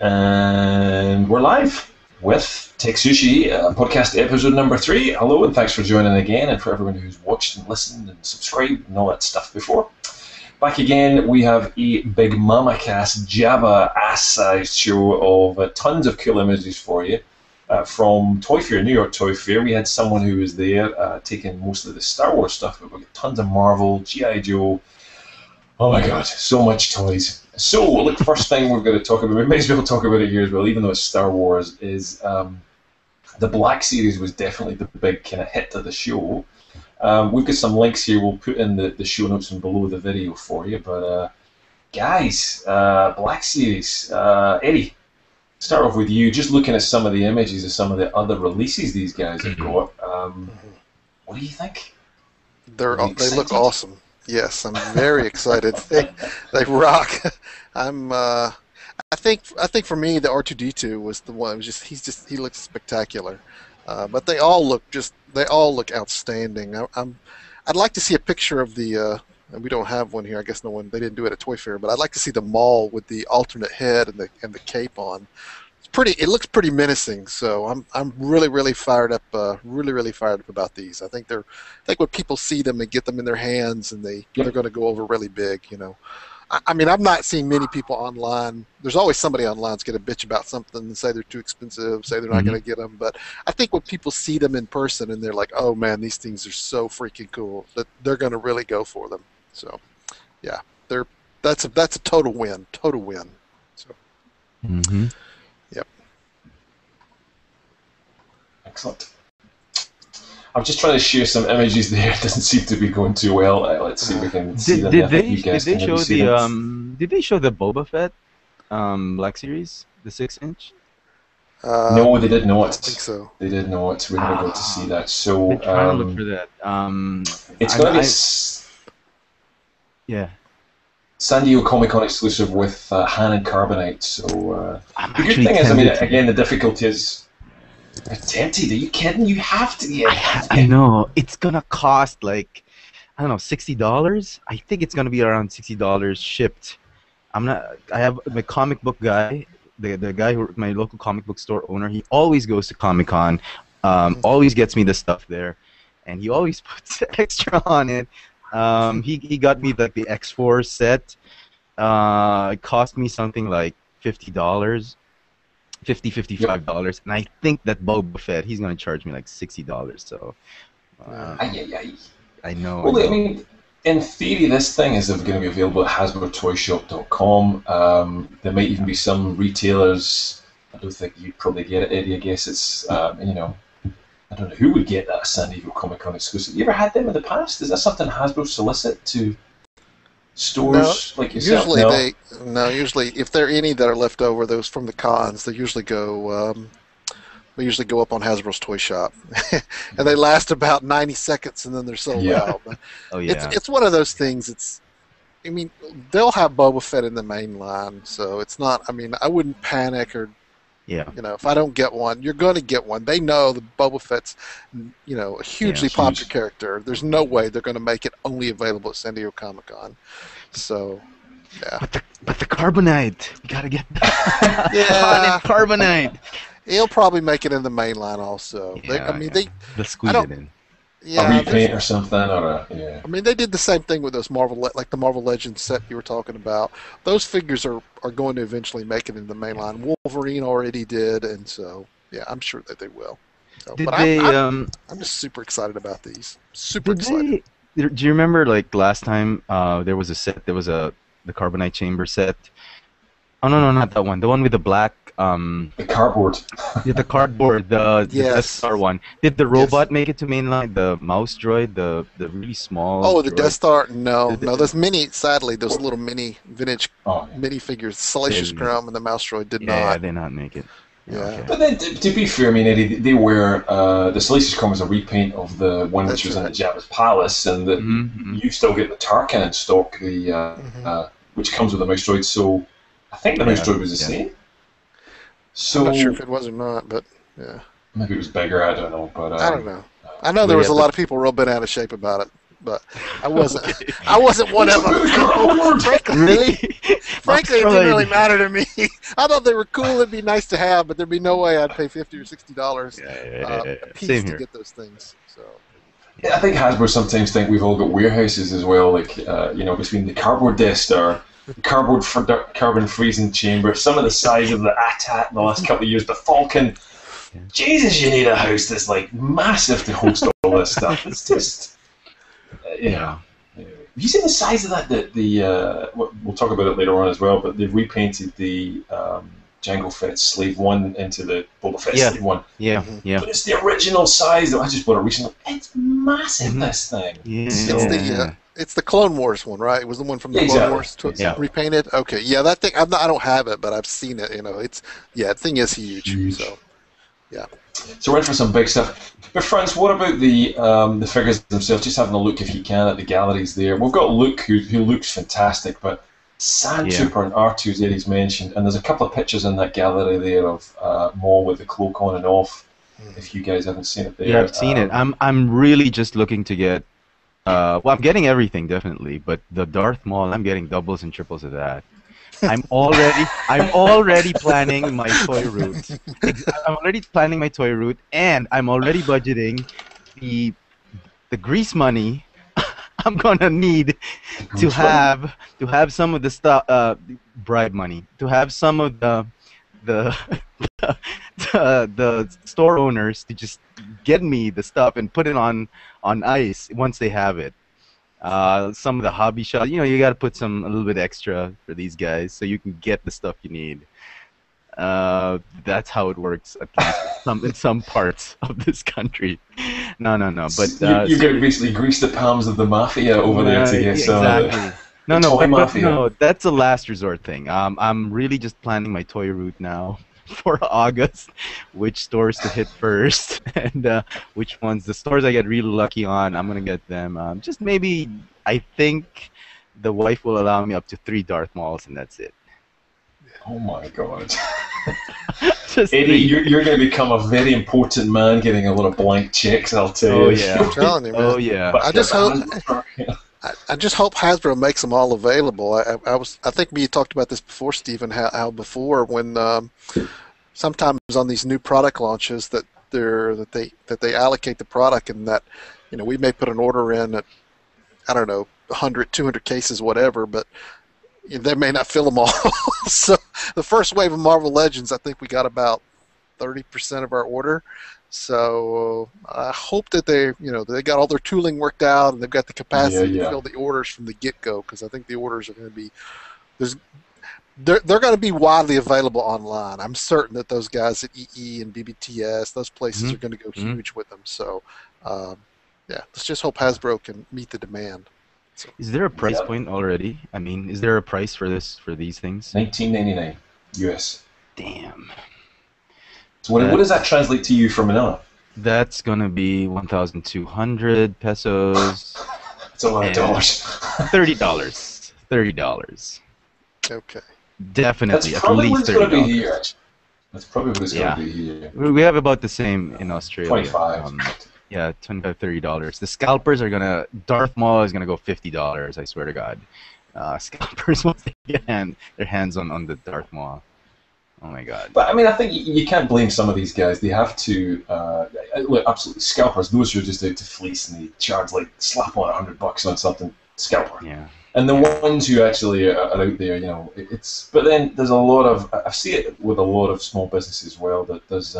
And we're live with Tech Sushi, podcast episode number 3. Hello, and thanks for joining again, and for everyone who's watched and listened and subscribed and all that stuff before. Back again, we have a big mama cast Java ass-sized show of tons of cool images for you. From Toy Fair, New York Toy Fair, we had someone who was there taking most of the Star Wars stuff, but we got tons of Marvel, G.I. Joe. Oh my god, so much toys. So, look, first thing we're going to talk about, we may as well talk about it here as well, even though it's Star Wars, is the Black Series was definitely the big kind of hit of the show. We've got some links here, we'll put in the show notes and below the video for you, but guys, Black Series, Eddie, start off with you, just looking at some of the images of some of the other releases these guys have got, what do you think? They look awesome. Yes, I'm very excited. They rock. I think for me the R2D2 was the one. He looks spectacular. But they all look outstanding. I'd like to see a picture of the. And we don't have one here. I guess they didn't do it at Toy Fair. But I'd like to see the Maul with the alternate head and the cape on. It looks pretty menacing, so I'm really fired up. Really fired up about these. I think when people see them and get them in their hands, and they're going to go over really big. You know, I mean, I've not seen many people online. There's always somebody online that's going to bitch about something and say they're too expensive, say they're not going to get them. But I think when people see them in person and they're like, "Oh man, these things are so freaking cool," that they're going to really go for them. So, yeah, that's a total win. So. Mm-hmm. Excellent. I'm just trying to share some images there. It doesn't seem to be going too well. Let's see if we can see them. Did they show the Boba Fett Black Series, the 6-inch? No, they did not. I think so. They did not. We never got to see that. So I'm trying to look for that. It's going to be San Diego Comic-Con exclusive with Han and Carbonite. So the good thing is, I mean, again, the difficulty is. It's tempted. Are you kidding? You have to get it. I know. It's gonna cost like, I don't know, $60. I think it's gonna be around $60 shipped. I have my comic book guy, the guy my local comic book store owner. He always goes to Comic-Con, always gets me the stuff there, and he always puts extra on it. He got me like the X-Force set. It cost me something like $50. $55, and I think that Boba Fett, he's gonna charge me like $60. So, I know. Well, I mean, in theory, this thing is going to be available at HasbroToyShop.com. There might even be some retailers. I don't think you'd probably get it, Eddie. I guess it's I don't know who would get that San Diego Comic-Con exclusive. You ever had them in the past? Is that something Hasbro solicit to stores like yourself? Usually if there are any that are left over, those from the cons, they usually go up on Hasbro's Toy Shop, and they last about 90 seconds and then they're sold out. But it's one of those things. I mean, they'll have Boba Fett in the main line, so it's not. I mean, I wouldn't panic or. Yeah. You know, if I don't get one, you're going to get one. They know that Boba Fett's, a hugely popular character. There's no way they're going to make it only available at San Diego Comic-Con. So, yeah. But the Carbonite, we got to get that. Yeah. Carbonite. He'll probably make it in the main line also. Yeah, Let's squeeze it in. Yeah, a repaint or something, I mean, they did the same thing with those like the Marvel Legends set you were talking about. Those figures are going to eventually make it in the main line. Wolverine already did, and so yeah, I'm sure that they will. So, I'm just super excited about these. Super excited. Do you remember like last time there was a set? There was the Carbonite Chamber set. Oh no, not that one. The one with the black. The cardboard. Yeah, the cardboard. The Death Star one. Did the robot make it to mainline? The mouse droid, the really small. Oh, the droid? Death Star. No. Those mini. Sadly, those little mini vintage mini figures. Salacious Crumb and the mouse droid did not. Yeah, they did not make it. Yeah. Okay. But then, to be fair, I mean, Eddie, they were the Salacious Crumb was a repaint of the one which was in the Jabba's palace, and you still get the Tarkin in stock, which comes with the mouse droid. So I think the mouse droid was the same. So, I'm not sure if it was or not, but yeah. Maybe it was bigger, I don't know. But I don't know. I know there was a lot of people real bent out of shape about it. but I wasn't. I wasn't one of them. Frankly, it didn't really matter to me. I thought they were cool. It'd be nice to have, but there'd be no way I'd pay $50 or $60 a piece to get those things. So. Yeah, I think Hasbro sometimes think we've all got warehouses as well, like between the cardboard Death Star, the carbon freezing chamber, some of the size of the AT-AT in the last couple of years, but Falcon. Jesus, you need a house that's like massive to host all this stuff. It's just, yeah. Have you seen the size of that? We'll talk about it later on as well. But they've repainted the Jango Fett Slave 1 into the Boba Fett Slave 1. Yeah. But it's the original size. I just bought it recently. It's massive. This thing. Yeah. It's the Clone Wars one, right? It was the one from the Clone Wars repainted. Okay, yeah, that thing. I don't have it, but I've seen it. The thing is huge. So. Yeah. So we're in for some big stuff. But Franz, what about the figures themselves? Just having a look, if you can, at the galleries there. We've got Luke, who looks fantastic, but Sandtrooper and R2's Eddie's mentioned, and there's a couple of pictures in that gallery there of Maul with the cloak on and off. If you guys haven't seen it there, yeah, I've seen it. I'm really just looking to get. I'm getting everything definitely, but the Darth Maul, I'm getting doubles and triples of that. I'm already planning my toy route. I'm already planning my toy route, and I'm already budgeting the grease money I'm gonna need to have some of the stuff, bribe money, to have some of the store owners to just get me the stuff and put it on ice once they have it. Some of the hobby shops, you got to put a little bit extra for these guys so you can get the stuff you need. That's how it works, at least in some parts of this country. No. But you're going to basically grease the palms of the mafia over there to get some. Exactly. No, that's a last resort thing. I'm really just planning my toy route now for August, which stores to hit first, and which ones. The stores I get really lucky on, I'm gonna get them. Just maybe, I think the wife will allow me up to 3 Darth Mauls, and that's it. Oh my God. Just Eddie, you're going to become a very important man getting a lot of blank checks, I'll tell you. I'm telling you, man. Oh yeah. But I just hope Hasbro makes them all available. I think we talked about this before, Stephen. How before when sometimes on these new product launches that they allocate the product, and that we may put an order in at 100, 200 cases, whatever, but they may not fill them all. So the first wave of Marvel Legends, I think we got about 30% of our order. So I hope that they got all their tooling worked out and they've got the capacity to fill the orders from the get-go, because I think the orders are going to be they're going to be widely available online. I'm certain that those guys at EE and BBTS, those places are going to go huge with them. So let's just hope Hasbro can meet the demand. So, is there a price point already? I mean, is there a price for these things? $19.99 US. Damn. So what does that translate to you for Manila? That's gonna be 1,200 pesos. That's a lot of dollars. $30. Okay. Definitely, That's probably at least what it's going to $30. be here. That's probably what it's going to be here. We have about the same in Australia. 25. Yeah, $25, $30. The scalpers are gonna. Darth Maul is gonna go $50. I swear to God. Scalpers once they get their hands on the Darth Maul. Oh my God. But I mean, I think you can't blame some of these guys. They have to look, absolutely scalpers. Those who are just out to fleece and they charge slap on $100 on something. Scalper. Yeah. And the ones who actually are out there, it's. But then there's a lot of. I see it with a lot of small businesses as well. That there's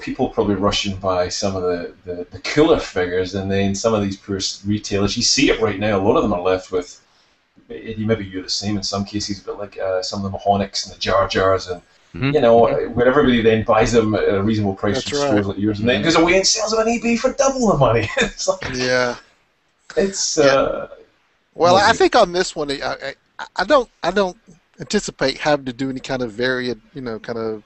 people probably rushing by some of the cooler figures, and then some of these poor retailers. You see it right now. A lot of them are left with. Maybe you're the same in some cases, but some of the Mahonics and the Jar Jars, and where everybody then buys them at a reasonable price from stores like yours, and then goes away and sells them on eBay for double the money. It's It's. Well, I think on this one, I don't anticipate having to do any kind of varied, kind of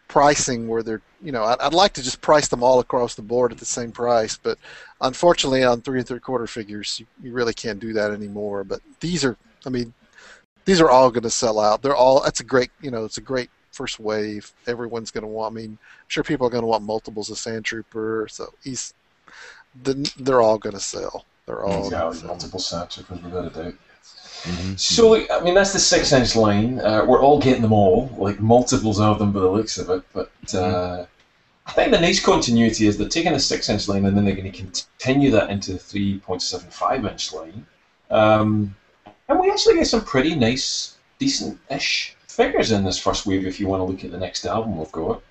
pricing where they're, I'd like to just price them all across the board at the same price, but unfortunately on 3 3/4 figures, you really can't do that anymore. But these are all going to sell out. That's a great, it's a great first wave. Everyone's going to want. I'm sure people are going to want multiples of Sandtrooper, so they're all going to sell. They're all multiple snapshooters without a doubt. Mm-hmm. So, I mean, that's the 6-inch line. We're all getting them all, like multiples of them by the looks of it. But I think the nice continuity is they're taking the 6-inch line and then they're going to continue that into the 3.75-inch line. And we actually get some pretty nice, decent-ish figures in this first wave if you want to look at the next album we've got.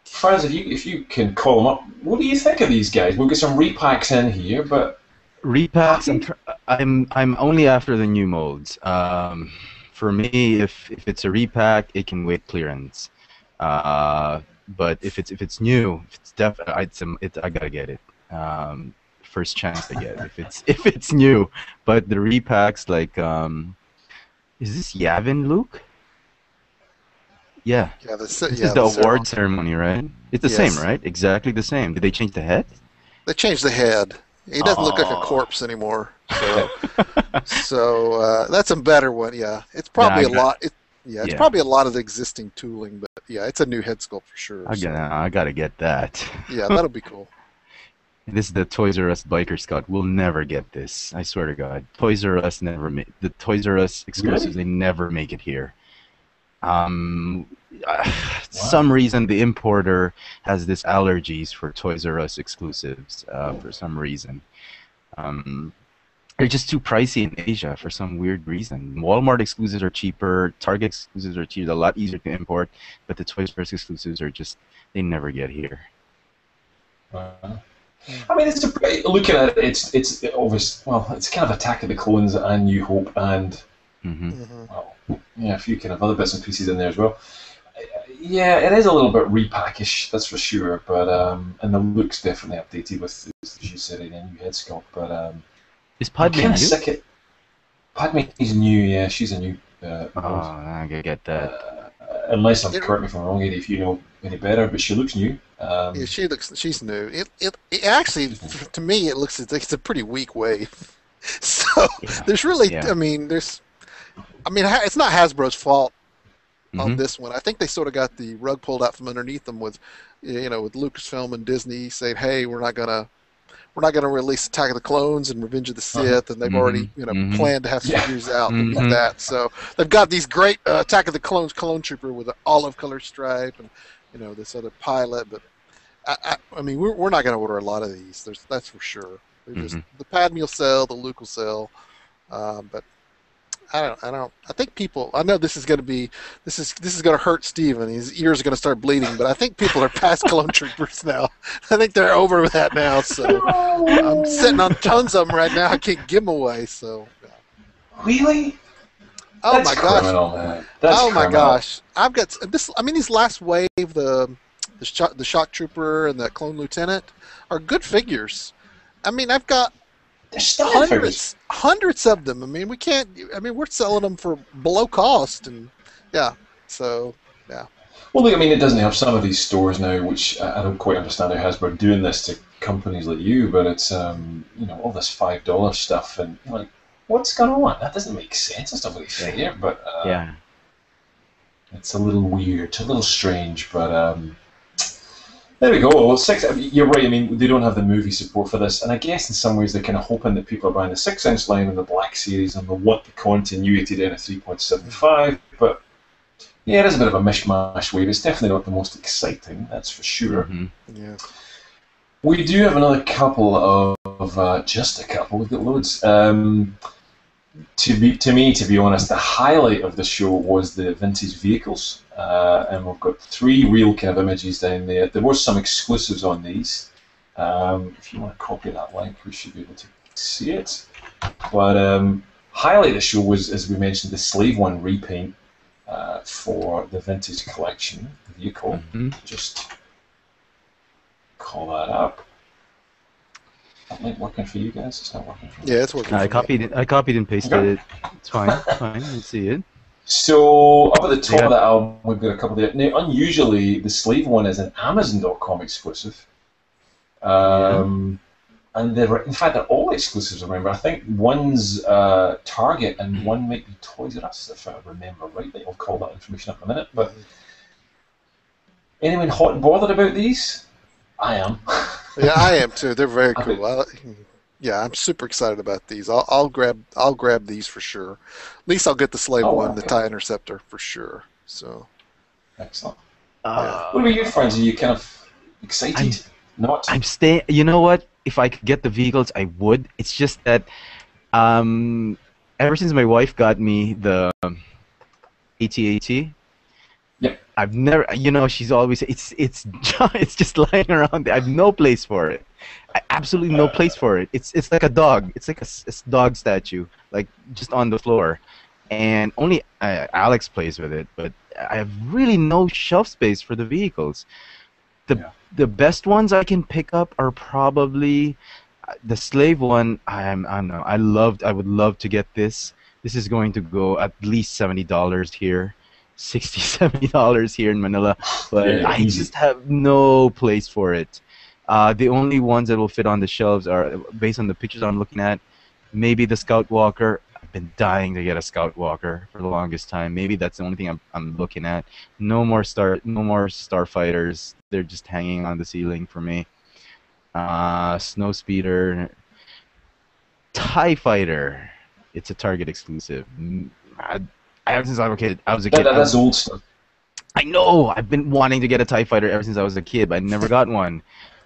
Franz, if you can call them up, what do you think of these guys? We'll get some repacks in here, but repacks. I'm only after the new molds. For me, if it's a repack, it can wait clearance. But if it's new, I gotta get it. First chance I get if it's new. But the repacks, like, is this Yavin Luke? Yeah. This is the award ceremony, right? It's the same, right? Exactly the same. Did they change the head? They changed the head. He doesn't look like a corpse anymore. So, that's a better one. Yeah, it's probably a lot. It's probably a lot of the existing tooling, but yeah, it's a new head sculpt for sure. I gotta get that. Yeah, that'll be cool. This is the Toys R Us Biker Scout. We'll never get this. I swear to God. Toys R Us never make the Toys R Us exclusives. Really? They never make it here. Some reason the importer has this allergies for Toys R Us exclusives. For some reason, they're just too pricey in Asia for some weird reason. Walmart exclusives are cheaper. Target exclusives are cheaper. A lot easier to import. But the Toys R Us exclusives are they never get here. I mean, looking at it, it's obvious. Well, it's kind of Attack of the Clones and New Hope and a few kind of other bits and pieces in there as well. Yeah, it is a little bit repackish, that's for sure. But and the look's definitely updated with, as you said, a new head sculpt. But is Padme new? Padme is new. Yeah, she's a new. I gotta get that. Unless correct me if I'm wrong, Eddie, if you know any better, but she looks new. Yeah, she's new. It actually, to me, it looks like it's a pretty weak wave. So there's really, I mean, it's not Hasbro's fault on this one. I think they sort of got the rug pulled out from underneath them with Lucasfilm and Disney saying, "Hey, we're not gonna release Attack of the Clones and Revenge of the Sith," and they've already planned to have figures out to beat that. So they've got these great Attack of the Clones clone trooper with an olive color stripe and this other pilot. But I mean, we're not going to order a lot of these. That's for sure. They're just the Padme will sell, the Luke will sell, but I don't. I think people. I know this is going to hurt Steven. His ears are going to start bleeding. But I think people are past clone troopers now. I think they're over that now. So I'm sitting on tons of them right now. I can't give them away. So really. Oh That's my gosh! Criminal, man. That's oh my criminal. gosh! I've got this. I mean, these last wave, the shock trooper and the clone lieutenant are good figures. I mean, I've got hundreds of them. I mean, we can't. I mean, we're selling them for below cost, and so. Well, look, I mean, it doesn't help some of these stores now, which I don't quite understand how Hasbro doing this to companies like you, but it's all this $5 stuff, and like, what's going on? That doesn't make sense. It's not really fair, but it's a little weird, a little strange, but there we go. Well, you're right. I mean, they don't have the movie support for this, and I guess in some ways they're kind of hoping that people are buying the 6-inch line and the Black Series and they'll want the continuity down at 3.75. But yeah, it is a bit of a mishmash wave. It's definitely not the most exciting, that's for sure. Yeah. We do have another couple of just a couple. We've got loads. To be honest, the highlight of the show was the vintage vehicles, and we've got 3 real kind of images down there. There were some exclusives on these. If you want to copy that link, we should be able to see it. But highlight of the show was, as we mentioned, the Slave One repaint for the vintage collection vehicle. Just call that up. That link working for you guys? It's not working for me. Yeah, it's working. I copied and pasted it. It's fine. It's fine. Let's see it. So up at the top of that album, we've got a couple there. Now, unusually, the Slave One is an Amazon.com exclusive. And in fact, they're all exclusives, I remember. I think one's Target and one might be Toys R Us, if I remember rightly. I'll call that information up in a minute. But anyone hot and bothered about these? I am. Yeah, I am too. They're very cool. Yeah, I'm super excited about these. I'll grab these for sure. At least I'll get the Slave One, the TIE Interceptor for sure. So excellent. Yeah. What about you, Franz? Are you kind of excited? I'm staying. You know what? If I could get the vehicles, I would. It's just that ever since my wife got me the AT-AT, yep. I've never. She's always it's just lying around there. I have no place for it. Absolutely no place for it. It's like a dog. It's like a dog statue, like just on the floor, and only Alex plays with it. But I have really no shelf space for the vehicles. The best ones I can pick up are probably the Slave One. I would love to get this. This is going to go at least $70 here, $60-$70 here in Manila, but I just have no place for it. The only ones that will fit on the shelves are, based on the pictures I'm looking at, maybe the Scout Walker. I've been dying to get a Scout Walker for the longest time. Maybe that's the only thing I'm looking at. No more Starfighters. They're just hanging on the ceiling for me. Snowspeeder, TIE Fighter. It's a Target exclusive. Ever since I was a kid. That's old stuff. I know. I've been wanting to get a TIE Fighter ever since I was a kid, but I never got one.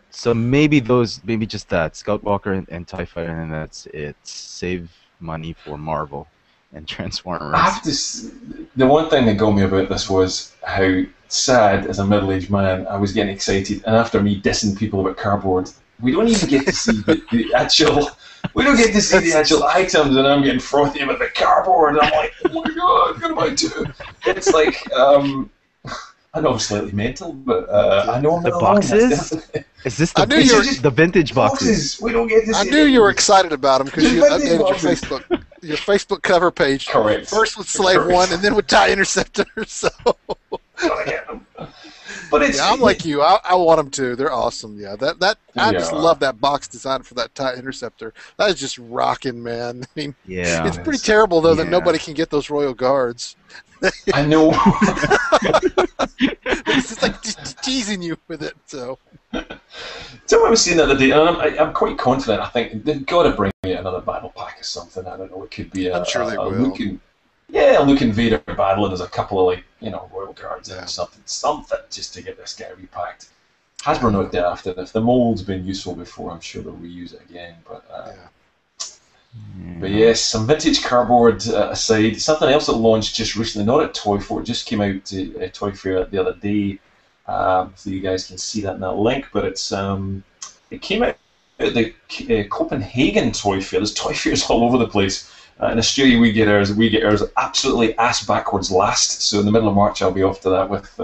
So maybe just that Scout Walker and TIE Fighter, and that's it. Save money for Marvel and Transformers. The one thing that got me about this was how sad, as a middle-aged man, I was getting excited, and after me dissing people about cardboard, we don't even get to see the actual. We don't get to see the actual items, and I'm getting frothy about the cardboard. And I'm like, oh my god, I'm gonna buy two. It's like, I know I'm slightly mental, but I know I'm the not boxes. Alone. Is this the vintage boxes? We don't get to see. I knew you were excited about them because you updated your Facebook cover page. Correct. First with Slave One, and then with TIE Interceptor. So. But I'm like you. I want them too. They're awesome. Yeah, I just love that box design for that TIE Interceptor. That is just rocking, man. I mean, it's pretty terrible though that nobody can get those Royal Guards. I know. It's just like just teasing you with it. So I was saying the other day, and I'm quite confident. I think they've got to bring me another battle pack or something. I don't know. It could be I'm sure they will. Luke and Vader battling as a couple of Royal Guards and something just to get this guy repacked. Hasbro not there after. If the mold's been useful before, I'm sure they'll reuse it again. But yes, some vintage cardboard aside. Something else that launched just recently, not at Toy Fair, it just came out to Toy Fair the other day. So you guys can see that in that link. But it came out at the Copenhagen Toy Fair. There's Toy Fairs all over the place. In Australia, we get ours absolutely ass backwards last. So in the middle of March, I'll be off to that with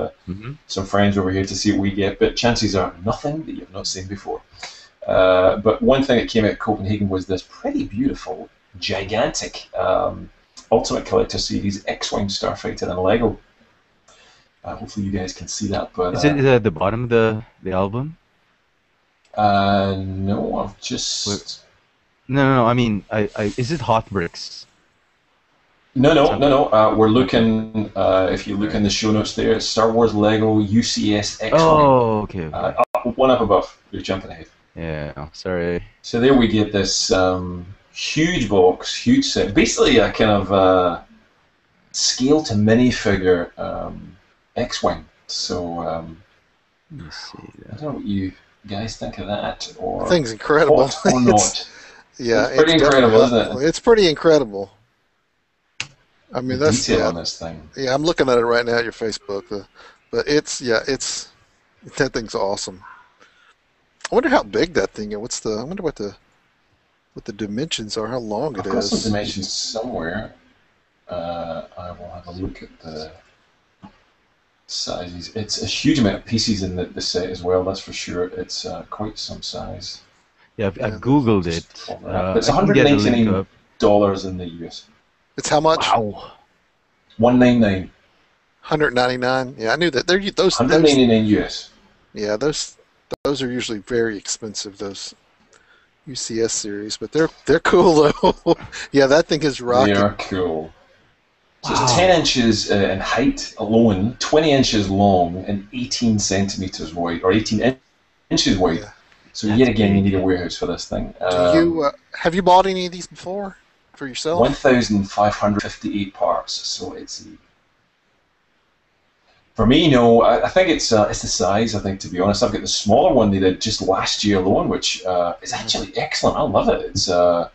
some friends over here to see what we get. But chances are nothing that you've not seen before. But one thing that came out of Copenhagen was this pretty beautiful, gigantic Ultimate Collector Series X-Wing Starfighter in Lego. Hopefully you guys can see that. But is it at the bottom of the album? No, I've just... No. I mean, is it Hot Bricks? No. We're looking. If you look in the show notes, there, Star Wars Lego UCS X-Wing. Oh, okay. One up above. You're jumping ahead. Yeah. Sorry. So there we get this huge box, huge set, basically a kind of scale to minifigure X-Wing. So let me see that. I don't know what you guys think of that, or the thing's incredible or not. Yeah, it's pretty incredible, isn't it? It's pretty incredible. I mean, that's detail on this thing. Yeah, I'm looking at it right now at your Facebook. But it's that thing's awesome. I wonder how big that thing is. I wonder what the dimensions are. How long I've it got is. some dimensions somewhere. I will have a look at the sizes. It's a huge amount of pieces in the set as well. That's for sure. It's quite some size. Yeah, I've Googled it. It's $199 in the US. It's how much? Wow. $199. $199. Yeah, I knew that. Those $199 US. Yeah, those are usually very expensive. Those UCS series, but they're cool though. Yeah, that thing is rocking. They are cool. So it's 10 inches in height alone, 20 inches long, and 18 centimeters wide, or 18 inches wide. Yeah. So yet again, you need a warehouse for this thing. Have you bought any of these before for yourself? 1,558 parts. So it's for me. No, I think it's the size. I think, to be honest, I've got the smaller one they did just last year alone, which is actually excellent. I love it. It's a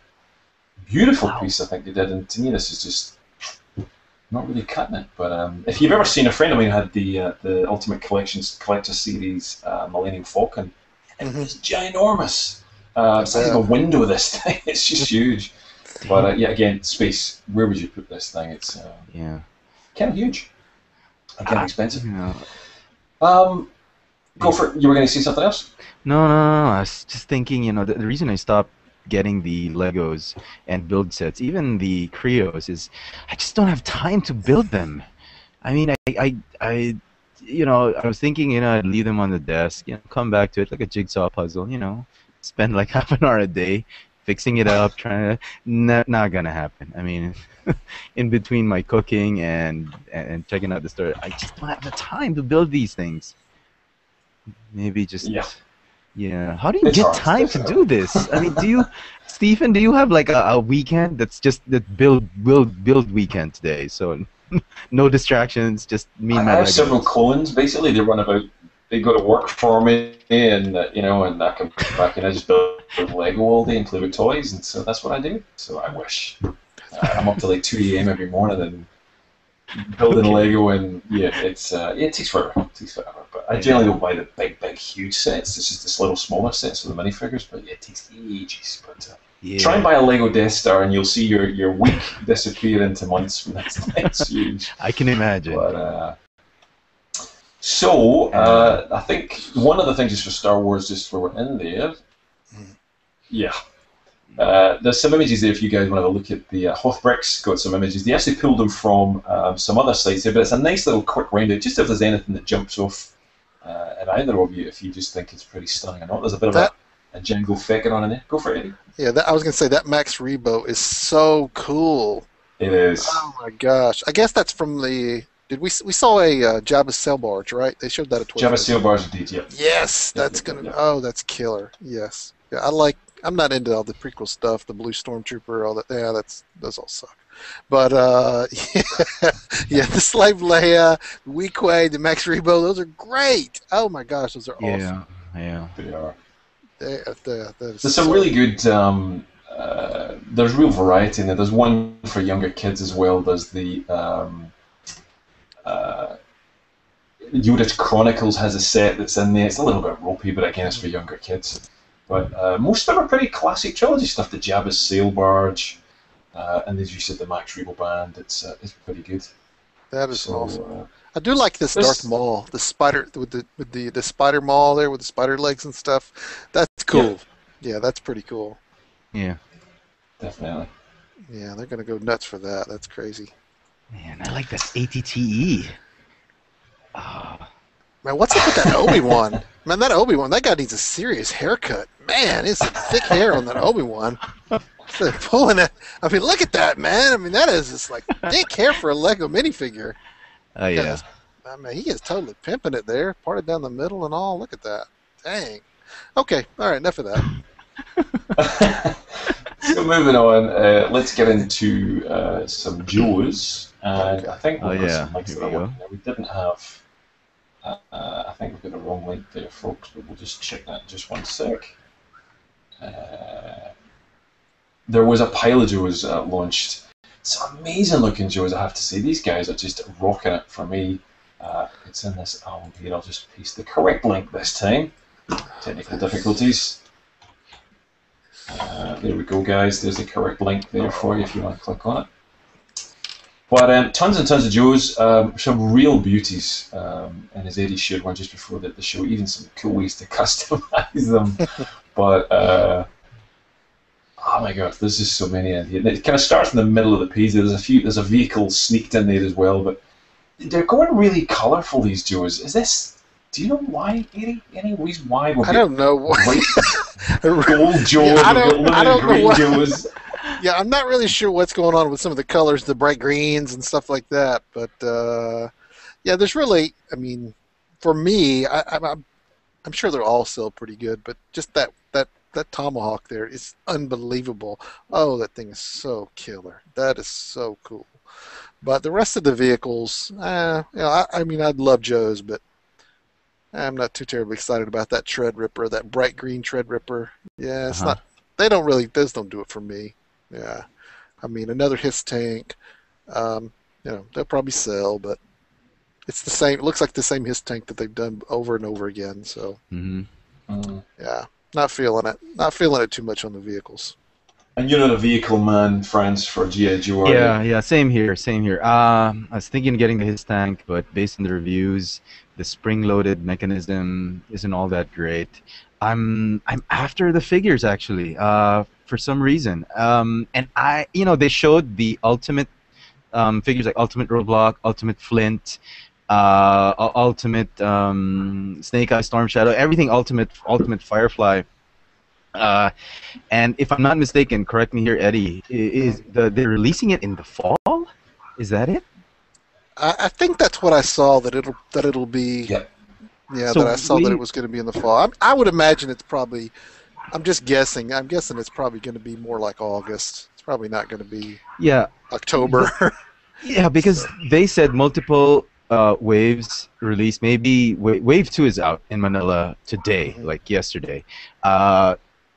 beautiful piece. I think they did, and to me, this is just not really cutting it. But if you've ever seen, a friend of mine had the Ultimate Collector Series Millennium Falcon, and it's ginormous. It's like a window. This thing, it's just huge. But yeah, again, space. Where would you put this thing? It's kind of huge. Kind of expensive. Go for it. You were going to say something else? No. I was just thinking, the reason I stopped getting the Legos and build sets, even the Creos, is I just don't have time to build them. I mean, I was thinking, I'd leave them on the desk, come back to it like a jigsaw puzzle, spend like half an hour a day fixing it up, trying to, not gonna happen. I mean, in between my cooking and checking out the store, I just don't have the time to build these things. Maybe just yeah. How do you get time to do this? I mean, Stephen, do you have like a weekend that's just the build weekend today? So no distractions, just me and my Legos. I have several clones. Basically, they run about. They go to work for me, and and I come back and I just build Lego all day and play with toys, and so that's what I do. So I wish I'm up to like 2 a.m. every morning and building Lego, and it takes forever. But I generally don't buy the big, huge sets. It's just this little smaller sets for the minifigures. But it takes ages. But try and buy a Lego Death Star, and you'll see your week disappear into months from this. It's huge. I can imagine. But, I think one of the things is for Star Wars, just for we're in there. Yeah. There's some images there if you guys want to have a look at the Hothbricks. Got some images. They actually pulled them from some other sites there, but it's a nice little quick roundup, just if there's anything that jumps off at either of you, if you just think it's pretty stunning or not. There's a bit of a Jango Fett on in there. Go for it, Eddie. Yeah, I was going to say that Max Rebo is so cool. It is. Oh my gosh! I guess that's from the. We saw a Jabba's sail barge, right? They showed that at Twitter. Jabba's sail barge, indeed. Yeah. Yes, that's gonna. Oh, that's killer. Yes. Yeah, I'm not into all the prequel stuff, the Blue Stormtrooper, all that. Yeah, those all suck. But the Slave Leia, the Weequay, the Max Rebo, those are great. Oh my gosh, those are awesome. Yeah. They are. There's some really good. There's real variety in there. There's one for younger kids as well. There's the Yoda Chronicles has a set that's in there. It's a little bit ropey, but again, it's for younger kids. But most of them are pretty classic trilogy stuff. The Jabba's sail barge, and as you said, the Max Rebo band. It's pretty good. That is awesome. I do like this Darth Maul, the spider with the spider Maul there with the spider legs and stuff. That's cool. Yeah, that's pretty cool. Yeah, definitely. Yeah, they're gonna go nuts for that. That's crazy. Man, I like this ATTE. Man, what's up with that Obi-Wan? Man, that Obi-Wan, that guy needs a serious haircut. Man, it's some thick hair on that Obi-Wan. They're pulling it. I mean, look at that, man. I mean, that is just like thick hair for a Lego minifigure. Oh, yeah. I mean, he is totally pimping it there, parted down the middle and all. Look at that. Dang. Okay, all right, enough of that. So moving on, let's get into some Joes. And I think we've got some links that I want. We didn't have... I think we've got the wrong link there, folks, but we'll just check that in just one sec. There was a pile of Joes launched. Some amazing looking Joes, I have to say. These guys are just rocking it for me. It's in this album here. I'll just paste the correct link this time. Technical difficulties. There we go, guys. There's the correct link there for you if you want to click on it. But tons and tons of Joes, some real beauties, and as Eddie shared one just before the show, even some cool ways to customize them. But oh my god, there's just so many in here. It kind of starts in the middle of the page. There's a vehicle sneaked in there as well, but they're going really colourful. These Joes. Is this? Do you know why, Eddie? Any reason why? I don't know why. Gold Joes, I don't know green why. Joes. Yeah, I'm not really sure what's going on with some of the colors, the bright greens and stuff like that. But yeah, there's really, I mean, for me, I'm sure they'll all sell pretty good, but just that Tomahawk there is unbelievable. Oh, that thing is so killer. That is so cool. But the rest of the vehicles, I mean, I'd love Joe's, but I'm not too terribly excited about that Tread Ripper, that bright green Tread Ripper. Yeah, it's not. They don't really. Those don't do it for me. Yeah, I mean, another Hiss tank. They'll probably sell, but it's the same. It looks like the same Hiss tank that they've done over and over again. So, yeah, not feeling it. Not feeling it too much on the vehicles. And you're not a vehicle man, Franz, for G.I. Joe, are you? Yeah, same here. I was thinking of getting the Hiss tank, but based on the reviews, the spring-loaded mechanism isn't all that great. I'm after the figures actually, for some reason. And they showed the ultimate figures like Ultimate Roadblock, Ultimate Flint, Ultimate Snake Eye, Storm Shadow, everything Ultimate Firefly. And if I'm not mistaken, correct me here, Eddie, they're releasing it in the fall? Is that it? I think that's what I saw, that it'll be. Yep. Yeah, so that I saw that it was going to be in the fall. I would imagine it's probably. I'm just guessing. I'm guessing it's probably going to be more like August. It's probably not going to be. Yeah. October. Yeah, because they said multiple waves release. Maybe wave 2 is out in Manila today, like yesterday.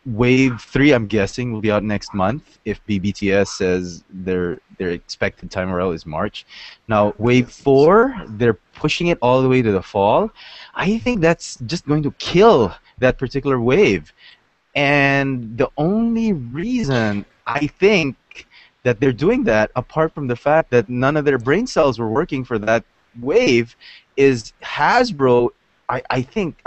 Wave 3, I'm guessing, will be out next month if BBTS says their expected time around is March. Now, Wave 4, they're pushing it all the way to the fall. I think that's just going to kill that particular wave. And the only reason I think that they're doing that, apart from the fact that none of their brain cells were working for that wave, is Hasbro, I think,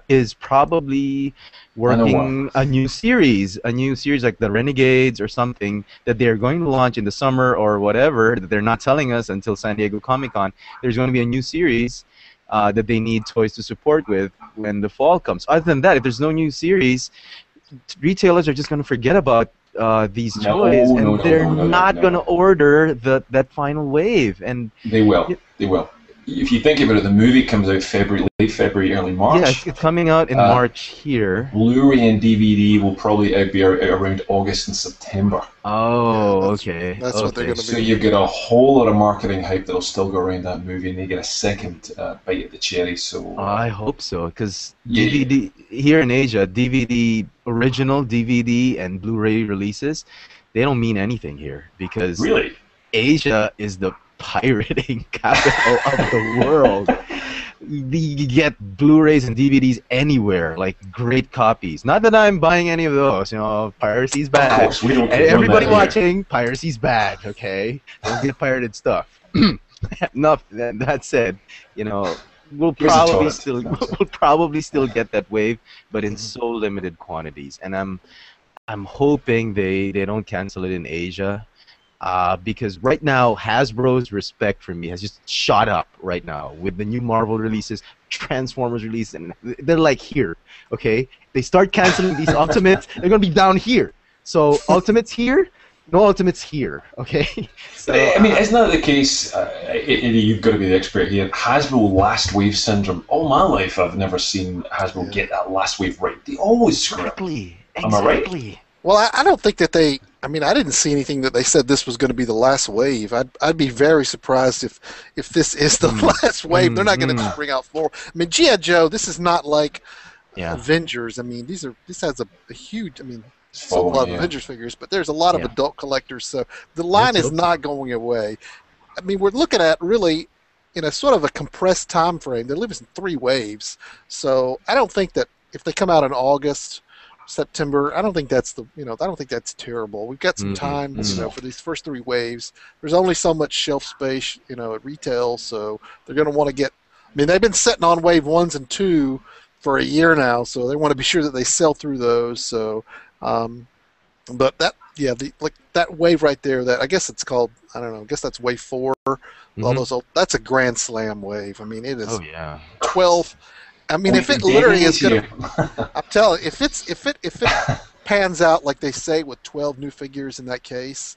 is probably working a new series like the Renegades or something that they're going to launch in the summer or whatever, that they're not telling us until San Diego Comic-Con. There's going to be a new series that they need toys to support with when the fall comes. Other than that, if there's no new series, retailers are just going to forget about these toys, and they're not going to order that final wave. And they will. They will. If you think about it, the movie comes out late February, early March. Yeah, it's coming out in March here. Blu-ray and DVD will probably be out around August and September. Oh, okay. That's what they're going to be. So you get a whole lot of marketing hype that'll still go around that movie, and they get a second bite at the cherry. So I hope so, because DVD here in Asia, original DVD and Blu-ray releases, they don't mean anything here, because really, Asia is the pirating capital of the world. You get Blu-rays and DVDs anywhere, like great copies. Not that I'm buying any of those. Piracy's bad. Of course, we don't. And everybody watching, piracy's bad. Okay, don't get pirated stuff. Enough. That said, we'll probably still get that wave, but in so limited quantities. And I'm hoping they don't cancel it in Asia. Because right now, Hasbro's respect for me has just shot up right now with the new Marvel releases, Transformers release, and they're like here, okay? They start canceling these Ultimates, they're going to be down here. So Ultimates here, no Ultimates here, okay? So, I mean, isn't that the case? You've got to be the expert here. Hasbro last wave syndrome. All my life, I've never seen Hasbro get that last wave right. They always screw up. Am I right? Well, I don't think that they. I mean, I didn't see anything that they said this was going to be the last wave. I'd be very surprised if this is the last wave. They're not going to bring out 4. I mean, G.I. Joe, this is not like Avengers. I mean, this has a huge. I mean, a lot of Avengers figures, but there's a lot of adult collectors. So the line is not going away. I mean, we're looking at really in a sort of a compressed time frame. They're living in 3 waves. So I don't think that if they come out in August, September, I don't think that's terrible. We've got some time, for these first 3 waves. There's only so much shelf space, at retail, so they're going to want to get. I mean, they've been sitting on wave 1s and 2 for a year now, so they want to be sure that they sell through those. So, but that that wave right there, that I guess it's called, I don't know, I guess that's wave 4. All those that's a Grand Slam wave. I mean, it is 12. I mean, if it literally is going to, I'm telling you, if it pans out like they say with 12 new figures in that case,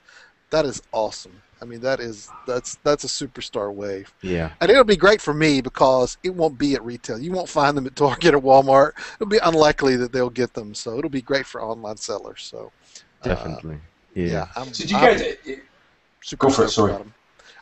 That is awesome. I mean, that's a superstar wave. Yeah. And it'll be great for me because it won't be at retail. You won't find them at Target or Walmart. It'll be unlikely that they'll get them. So it'll be great for online sellers. So Definitely. yeah. So did you guys super go for it? Sorry. about them.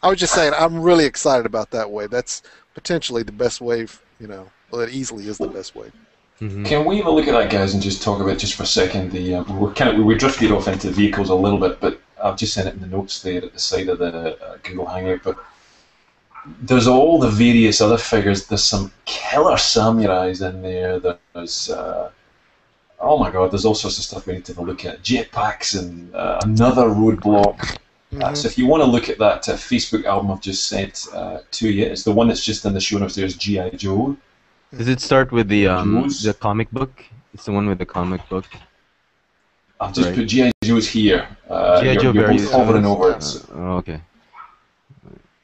I was just saying I'm really excited about that wave. That's potentially the best wave. Well, it easily is the best wave. Mm-hmm. Can we have a look at that, guys, and just talk about just for a second? We drifted off into vehicles a little bit, but I've just sent it in the notes there at the side of the Google Hangout. But there's all the various other figures. There's some killer samurais in there. There's oh my god, there's all sorts of stuff we need to have a look at. Jetpacks and another roadblock. Mm-hmm. So if you want to look at that Facebook album I've just sent to you, it's the one that's just in the show notes. There's G.I. Joe. Does it start with the comic book? It's the one with the comic book. I've just put G.I. Joe's here. You're both hovering over it. Okay.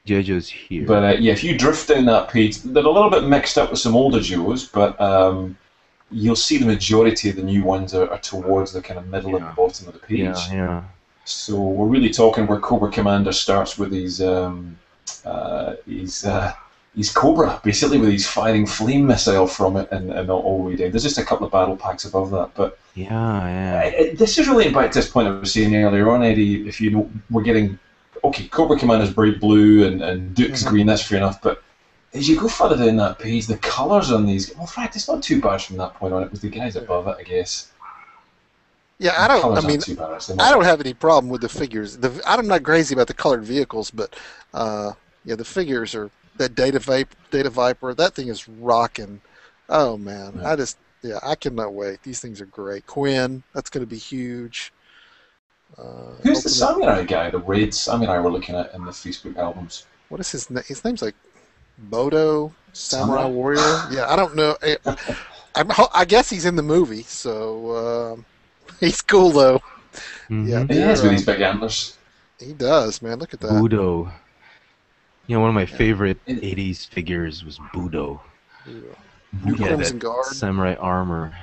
G.I. Joe's here. But yeah, if you drift down that page, they're a little bit mixed up with some older Joes, but you'll see the majority of the new ones are towards the kind of middle and the bottom of the page. Yeah. So we're really talking where Cobra Commander starts with his Cobra, basically, with his firing flame missile from it and all the way down. There's just a couple of battle packs above that, but this is really back to this point I was saying earlier on, Eddie. If you know, we're getting Cobra Commander's bright blue and Duke's green. That's fair enough, but as you go further down that page, the colours on these, well, in fact, it's not too bad from that point on. It was the guys above it, I guess. Yeah, I don't have any problem with the figures. I'm not crazy about the colored vehicles, but the figures are that Data Viper. That thing is rocking. Oh man, yeah. I cannot wait. These things are great. Quinn, that's going to be huge. Who's the samurai guy? The red samurai we're looking at in the Facebook albums. What is his name? His name's like Bodo, Samurai Warrior. Yeah, I don't know. I guess he's in the movie, so he's cool though. Mm-hmm. Yeah, he has with these big antlers. He does, man. Look at that. Budo. One of my favorite 80s figures was Budo. New Crimson Guard. Samurai armor.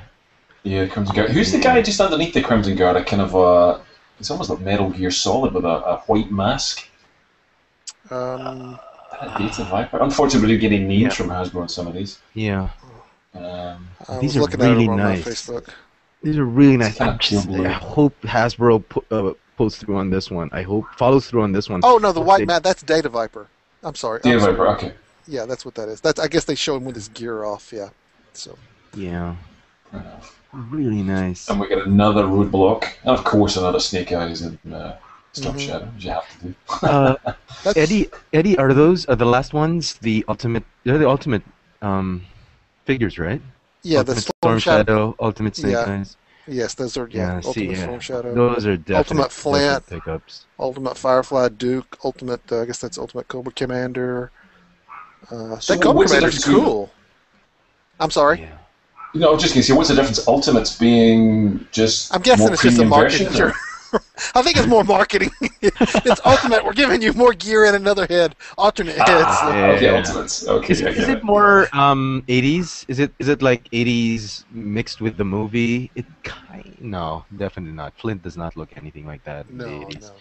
Yeah, Crimson Guard. Who's the guy just underneath the Crimson Guard? A kind of it's almost like Metal Gear Solid with a white mask. Data Viper. Unfortunately, we're getting names from Hasbro on some of these. Yeah. These are really nice. These are really nice. I hope Hasbro pulls through on this one. I hope follows through on this one. Oh no, the white mat. That's Data Viper. I'm sorry. Data Viper. Okay. Yeah, that's what that is. I guess they show him with his gear off. Yeah. So. Yeah. Really nice. And we get another roadblock, and of course another Snake Eyes and Storm Shadow, as you have to do. Eddie, are those the last ones? The ultimate? They're the ultimate figures, right? Yeah, Ultimate the Storm Shadow, Ultimate Snake Eyes. Yes, those are Ultimate Storm Shadow. Those are definitely Ultimate Flint pickups. Ultimate Firefly Duke, Ultimate. I guess that's Ultimate Cobra Commander. So that Cobra Commander's cool. I'm sorry. Yeah. No, I was just going to say, what's the difference? Ultimates being just I'm guessing more it's just a marketing marketing. I think it's more marketing. It's Ultimate. We're giving you more gear and another head, alternate heads. Okay, Ultimates. Okay, is it more 80s? Is it like 80s mixed with the movie? No, definitely not. Flint does not look anything like that in the 80s. No.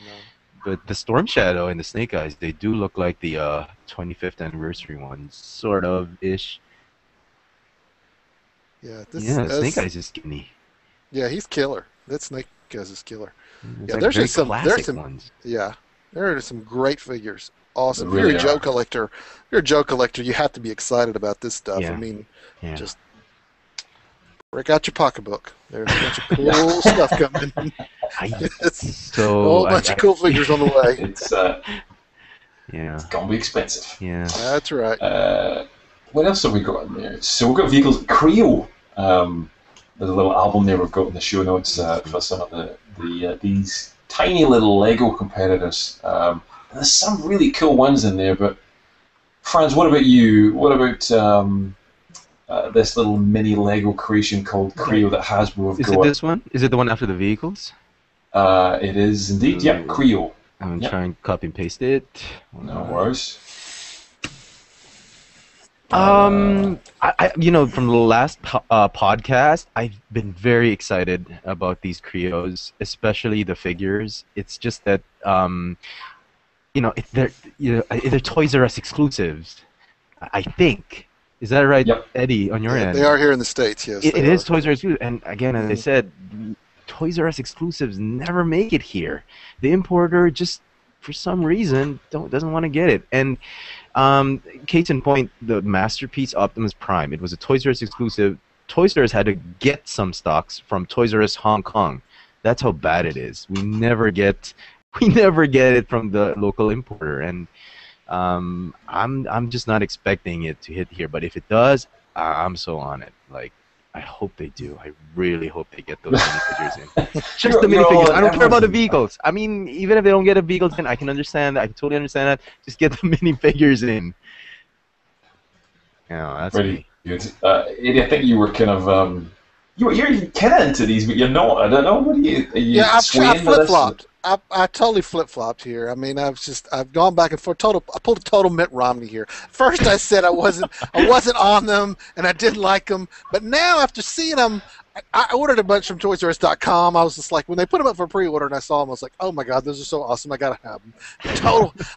But the Storm Shadow and the Snake Eyes, they do look like the 25th anniversary ones, sort of ish. Yeah, Snake Eyes is skinny. Yeah, he's killer. That Snake Eyes is killer. It's there's some classic ones. Yeah, there are some great figures. Awesome. Really if you're a Joe collector, you have to be excited about this stuff. Yeah. I mean, just break out your pocketbook. There's a bunch of cool stuff coming. It's a whole bunch of cool figures on the way. It's gonna be expensive. Yeah, that's right. What else have we got in there? So we've got vehicles. Creo. There's a little album there we've got in the show notes for some of these tiny little Lego competitors. There's some really cool ones in there. But Franz, what about you? What about this little mini Lego creation called Creo that Hasbro have got? Is it this one? Is it the one after the vehicles? It is indeed. Yeah, Creo. I'm trying to copy and paste it. No worries. From the last podcast, I've been very excited about these Creos, especially the figures. It's just that, they're Toys R Us exclusives. I think. Is that right, Yep. Eddie, on your end? They are here in the States, yes. It is Toys R Us exclusive. And again, as I said, Toys R Us exclusives never make it here. The importer just, for some reason, doesn't want to get it. And case in point, the Masterpiece Optimus Prime. It was a Toys R Us exclusive. Toys R Us had to get some stocks from Toys R Us Hong Kong. That's how bad it is. We never get it from the local importer, and I'm just not expecting it to hit here. But if it does, I'm so on it. Like, I hope they do. I really hope they get those minifigures in. Just the minifigures. I don't care about the vehicles. I mean, even if they don't get the vehicles in, I can understand that. I can totally understand that. Just get the minifigures in. Yeah, that's really good. Eddie, I think you were kind of you're kind of into these, but you're not. I don't know. What are you? I flip-flopped. I totally flip-flopped here. I mean, I've gone back and forth. I pulled a total Mitt Romney here. First, I said I wasn't on them, and I didn't like them. But now, after seeing them, I ordered a bunch from ToysRUs.com. I was just like, when they put them up for pre-order, and I saw them, I was like, oh my God, those are so awesome! I gotta have them.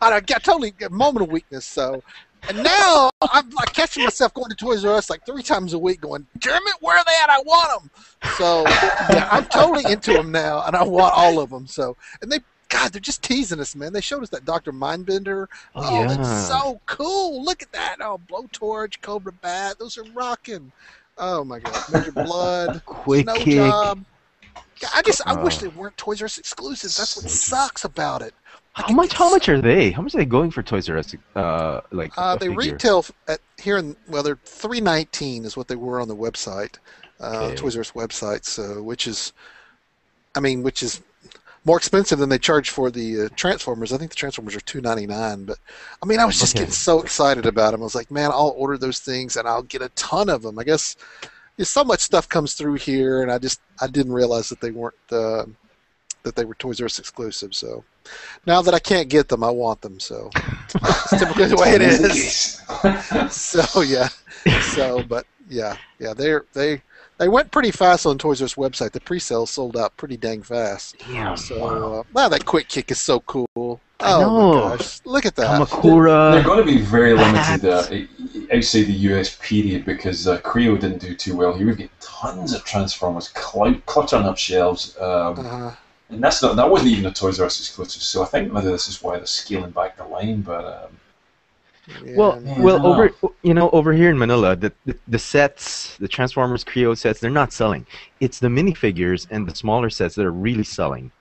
I got totally a moment of weakness. So. And now I'm like catching myself going to Toys R Us like 3 times a week, going, "Damn it, where are they at? I want them!" So yeah, I'm totally into them now, and I want all of them. So, and they're just teasing us, man. They showed us that Dr. Mindbender. Oh, yeah. That's so cool! Look at that! Oh, Blowtorch, Cobra Bat, those are rocking. Oh my God, Major Blood, Quick Snow Kick. Job. I wish they weren't Toys R Us exclusives. That's what sucks about it. How much are they? How much are they going for Toys R Us? They retail at here in they're $3.19 is what they were on the website, Toys R Us website. So which is more expensive than they charge for the Transformers. I think the Transformers are $2.99. But I mean, I was just getting so excited about them. I was like, man, I'll order those things and I'll get a ton of them. I guess so much stuff comes through here, and I didn't realize that they weren't that they were Toys R Us exclusive. So. Now that I can't get them, I want them. So it's typically the way it is. So yeah. So but yeah. They went pretty fast on Toys R Us website. The pre-sales sold out pretty dang fast. Yeah. So that Quick Kick is so cool. I know. My gosh, look at that. Kamakura. They're going to be very limited outside the US period because Creo didn't do too well here. We've got tons of Transformers cluttering up shelves. And that wasn't even a Toys R Us exclusive, so I think maybe this is why they're scaling back the line. But over here in Manila, the sets, the Transformers Creo sets, they're not selling. It's the minifigures and the smaller sets that are really selling.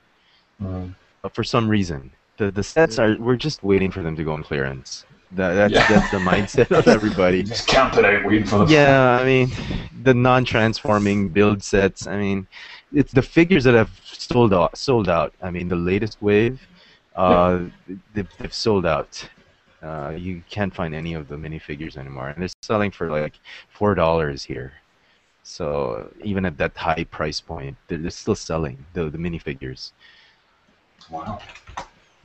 For some reason, the sets we're just waiting for them to go on clearance. That's the mindset of everybody. Just camp it out, waiting for them. Yeah, I mean, the non-transforming build sets. I mean, it's the figures that have sold out. I mean, the latest wave, they've sold out. You can't find any of the minifigures anymore, and they're selling for like $4 here. So even at that high price point, they're still selling the minifigures. Wow.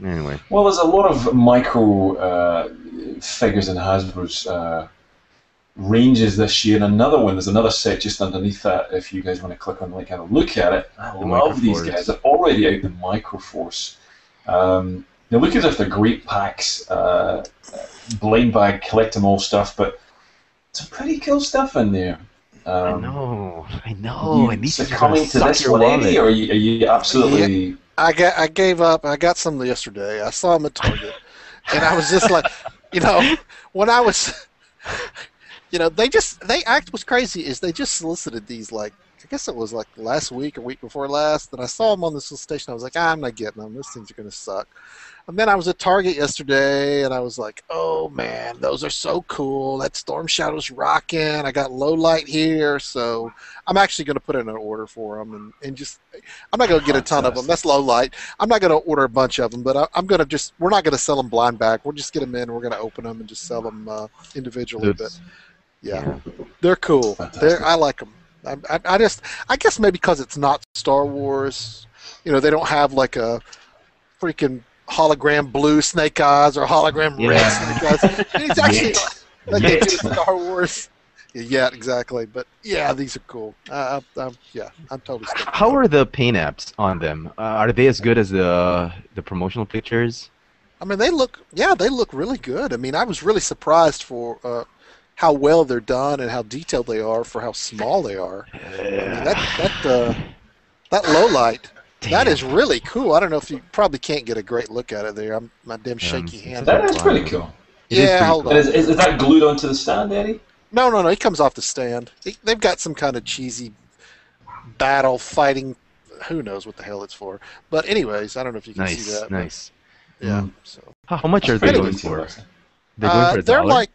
Anyway. Well, there's a lot of micro figures in Hasbro's ranges this year, and there's another set just underneath that. If you guys want to click on the link, have a look at it. I love these guys. They're already out the Microforce. They look as if they're great packs, blind bag, collect them all stuff, but some pretty cool stuff in there. I know. And these coming to this one, Eddie, or are you absolutely? Yeah, I gave up. I got some yesterday. I saw them at Target, and I was just like, when I was. What's crazy is they just solicited these, like, I guess it was like last week or week before last, and I saw them on the solicitation. I was like, I'm not getting them. Those things are going to suck. And then I was at Target yesterday, and I was like, oh, man, those are so cool. That Storm Shadow's rocking. I got Low Light here, so I'm actually going to put in an order for them. And just, I'm not going to get a ton of them. That's Low Light. I'm not going to order a bunch of them, but I'm going to we're not going to sell them blind bag. We'll just get them in, we're going to open them and just sell them individually. But yeah, they're cool. I like them. I guess maybe because it's not Star Wars, they don't have like a freaking hologram blue Snake Eyes or hologram red Snake Eyes. It's actually Like they did in Star Wars. Yeah, exactly. But yeah, these are cool. I'm totally stoked. How are the paint apps on them? Are they as good as the promotional pictures? I mean, they look really good. I mean, I was really surprised for how well they're done and how detailed they are for how small they are. I mean, that low light, that is really cool. I don't know if you probably can't get a great look at it there. My damn shaky hand. That is pretty cool. Yeah, hold on. Is that glued onto the stand, Eddie? No. It comes off the stand. They've got some kind of cheesy battle fighting. Who knows what the hell it's for? But anyways, I don't know if you can see that. Nice. Yeah. So. How much are they going for? They're going for they're $1?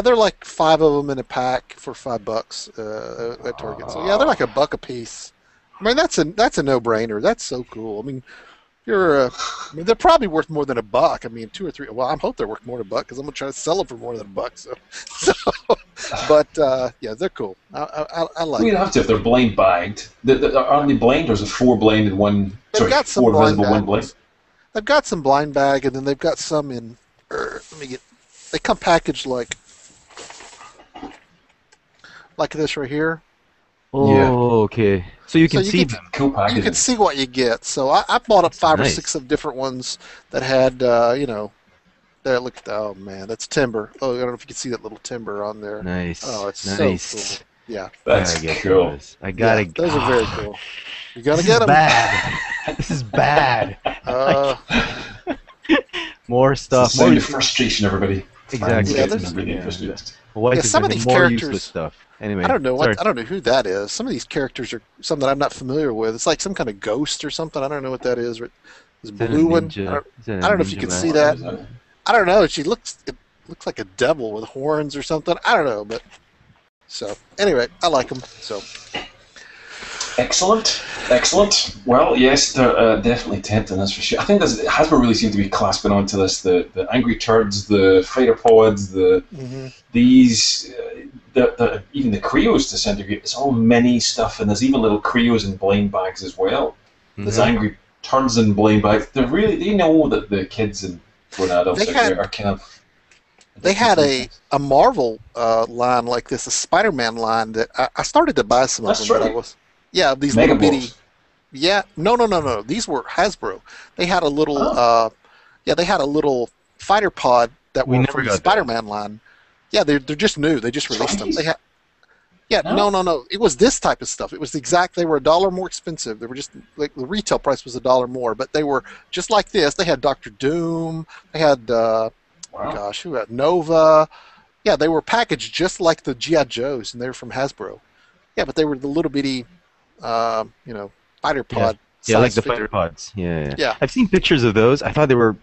they're like 5 of them in a pack for $5 at Target. So yeah, they're like $1 a piece. I mean, that's a no-brainer. That's so cool. I mean, they're probably worth more than $1. I mean, 2 or 3. Well, I hope they're worth more than $1 because I'm gonna try to sell them for more than $1. But yeah, they're cool. I like. We don't have to if they're blind bagged. Aren't they blind, or is it 4 blind and 1? They've got some 4 blind visible, 1 bags. blind. They've got some blind bag, and then they've got some in. They come packaged like this right here. Oh, Yeah. okay. So you can see them. Cool packaging. You can see what you get. So I bought up 5 or nice. 6 of different ones that had, there. Look at that. Oh man, that's timber. Oh, I don't know if you can see that little timber on there. Nice. Oh, it's nice. so cool. Yeah. That's I gotta get cool. those. I gotta. Yeah, those are very cool. You gotta This get is them. bad. This is bad. More stuff. Sign More of frustration, everybody. Exactly. Yeah, Friends getting frustrated. Why Yeah, is some there of these more characters- useless stuff? Anyway, I don't know sorry. I don't know who that is. Some of these characters are some that I'm not familiar with. It's like some kind of ghost or something. I don't know what that is. This Is that a blue one. ninja? Is that a I don't know if you ninja can man? see that. I don't know. It looks like a devil with horns or something. I don't know, but so anyway, I like them. So Excellent. Well, yes, they're definitely tempting, that's for sure. I think Hasbro really seem to be clasping onto this. The Angry Turds, the Fighter Pods, these, even the Creos to some degree. It's all mini stuff, and there's even little Creos in blind bags as well. There's Angry Turds in blind bags. They know that the kids and grown adults are kind of. they had a Marvel line like this, a Spider-Man line that I started to buy some of That's them. right. But I was these Mega little bitty. Balls. Yeah, no. These were Hasbro. They had a little, they had a little fighter pod that We were never from the got Spider-Man line. Yeah, they're just new. They just released them. Chinese? They had, no. It was this type of stuff. It was They were $1 more expensive. They were just like the retail price was $1 more, but they were just like this. They had Doctor Doom. They had, who had Nova? Yeah, they were packaged just like the G.I. Joes, and they were from Hasbro. Yeah, but they were the little bitty. Fighter pod. Yeah, like the figure. fighter pods. Yeah. Yeah. I've seen pictures of those. I thought they were,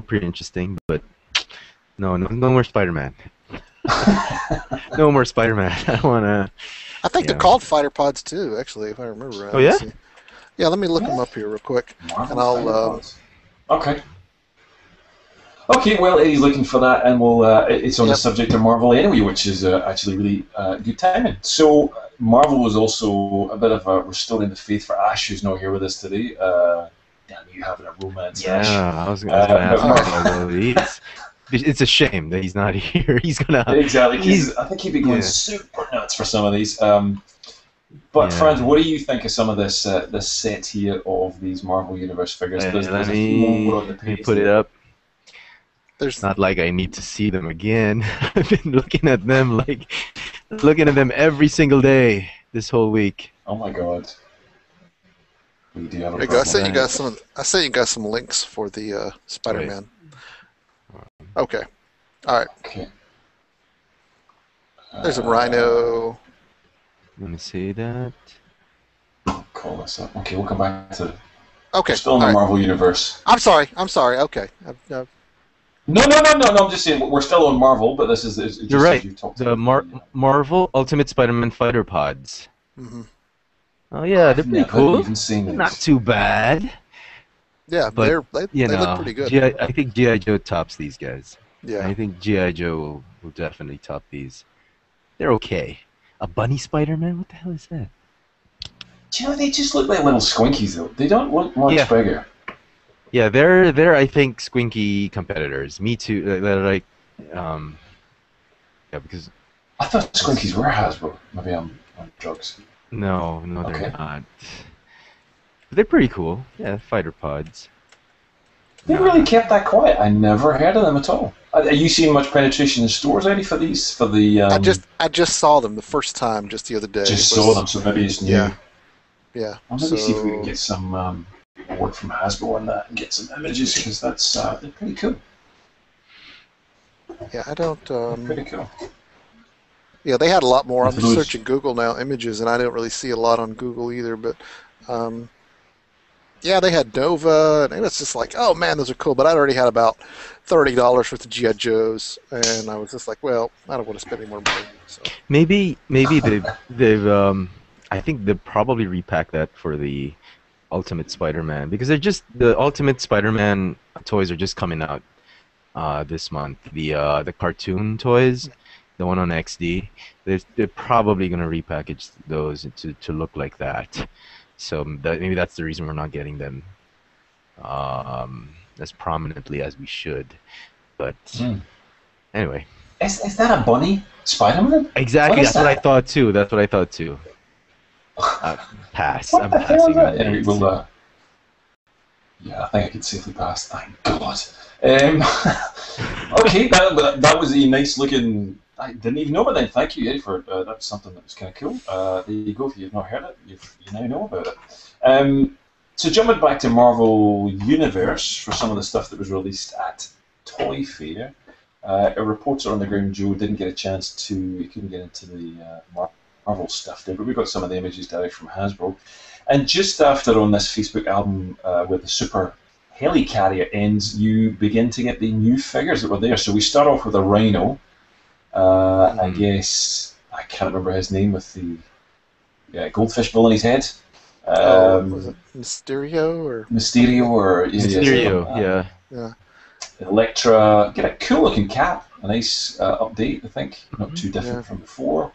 pretty interesting, but no more Spider-Man. No more Spider-Man. I don't wanna. I think they're called fighter pods too, actually, if I remember right. Oh, yeah? Yeah, let me look them up here real quick, Marvel and I'll. Fighter Pods. Okay, well, Eddie's looking for that, and it's on the subject of Marvel anyway, which is actually really good timing. So, Marvel was also a bit of a restoring the faith for Ash, who's not here with us today. Damn, you having a romance, Ash. I was gonna ask Marvel. It's a shame that he's not here. He's gonna. Exactly. I think he'd be going super nuts for some of these. But Franz, what do you think of some of this set here of these Marvel Universe figures? Let me put it up. It's not like I need to see them again. I've been looking at them every single day this whole week. Oh my god. We do have a There you go. I sent you guys some links for the Spider-Man. Okay. All right. Okay. There's a Rhino. Let me see that. Call this up. Okay, we'll come back to. Okay. We're still in the Marvel Universe. I'm sorry. Okay. No. I'm just saying we're still on Marvel, but this is. You're right. The Marvel Ultimate Spider-Man Fighter Pods. Mm-hmm. Oh yeah, they're pretty cool. Even seen these. Not too bad. Yeah, but they look pretty good. I think G.I. Joe tops these guys. Yeah. I think G.I. Joe will definitely top these. They're okay. A bunny Spider-Man? What the hell is that? Do you know, they just look like little squinkies though. They don't look much bigger. Yeah, they're I think squinky competitors. Me too. They're like Yeah, because I thought Squinkies were Hasbro. Maybe I'm on drugs. no, they're Okay. not. But they're pretty cool. Yeah, fighter pods. They really kept that quiet. I never heard of them at all. Are you seeing much penetration in stores, Eddie, for these? For the I just saw them the first time just the other day. just saw them, so maybe it's new. Yeah. I'll maybe see if we can get some work from Hasbro on that and get some images, because that's they're pretty cool. Yeah, I don't. Pretty cool. Yeah, they had a lot more. I'm just searching Google now, images, and I don't really see a lot on Google either. But yeah, they had Nova, and it was just like, oh man, those are cool. But I'd already had about $30 worth of G.I. Joes, and I was just like, well, I don't want to spend any more money. So. Maybe they've I think they'll probably repack that for the Ultimate Spider-Man, because the Ultimate Spider-Man toys are just coming out this month. The cartoon toys, the one on XD, they're probably gonna repackage those to look like that. So maybe that's the reason we're not getting them as prominently as we should. But anyway. Is that a bunny Spider-Man? Exactly, that's what I thought too. Pass. What I'm the hell is passing that? on Anyway, it. well, yeah, I think I can safely pass. Thank God. Okay, that was a nice looking. I didn't even know about that. Thank you, Eddie, for that's something that was kind of cool. There you go. If you've not heard it, you now know about it. So jumping back to Marvel Universe for some of the stuff that was released at Toy Fair. Reports are on the ground. Joe didn't get a chance to. He couldn't get into the Marvel stuff there, but we got some of the images direct from Hasbro. And just after on this Facebook album with the Super Helicarrier ends, you begin to get the new figures that were there. So we start off with a Rhino. I guess I can't remember his name, with the goldfish bill on his head. Was it Mysterio or Mysterio, yeah. Elektra, get a cool looking cap, a nice update, I think, not too different from before.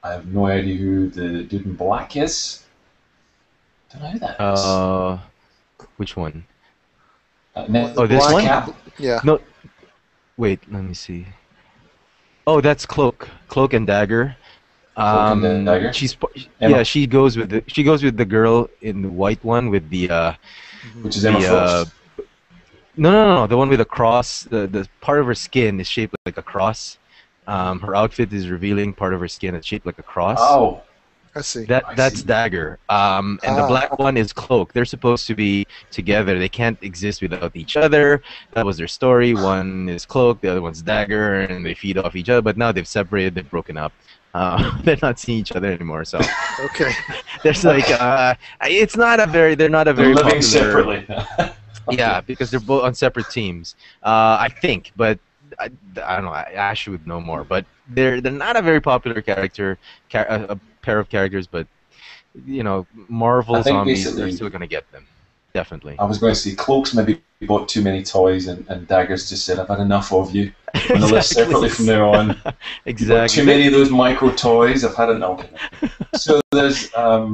I have no idea who the dude in black is. Don't know who that is. Which one? This one? Cap? Yeah. No, wait, let me see. Oh, that's Cloak and Dagger. Cloak and Dagger. She goes with the girl in the white one with the which is Emma Frost. No, the one with a cross. The part of her skin is shaped like a cross. Her outfit is revealing part of her skin is shaped like a cross. Oh, I see. That's Dagger. And the black one is Cloak. They're supposed to be together. They can't exist without each other. That was their story. One is Cloak, the other one's Dagger, and they feed off each other. But now they've separated. They've broken up. They're not seeing each other anymore. So okay. There's like it's not a very. They're not a very. They're living popular, separately. Yeah, because they're both on separate teams. I think, but I don't know. Ash would know more. But they're not a very popular character. A pair of characters, but you know, Marvel zombies, they're still gonna get them, definitely. I was going to say, Cloak's maybe bought too many toys, and Dagger's just said, "I've had enough of you. I'm going to live separately from now on." Exactly. Too many of those micro toys. I've had enough. So there's a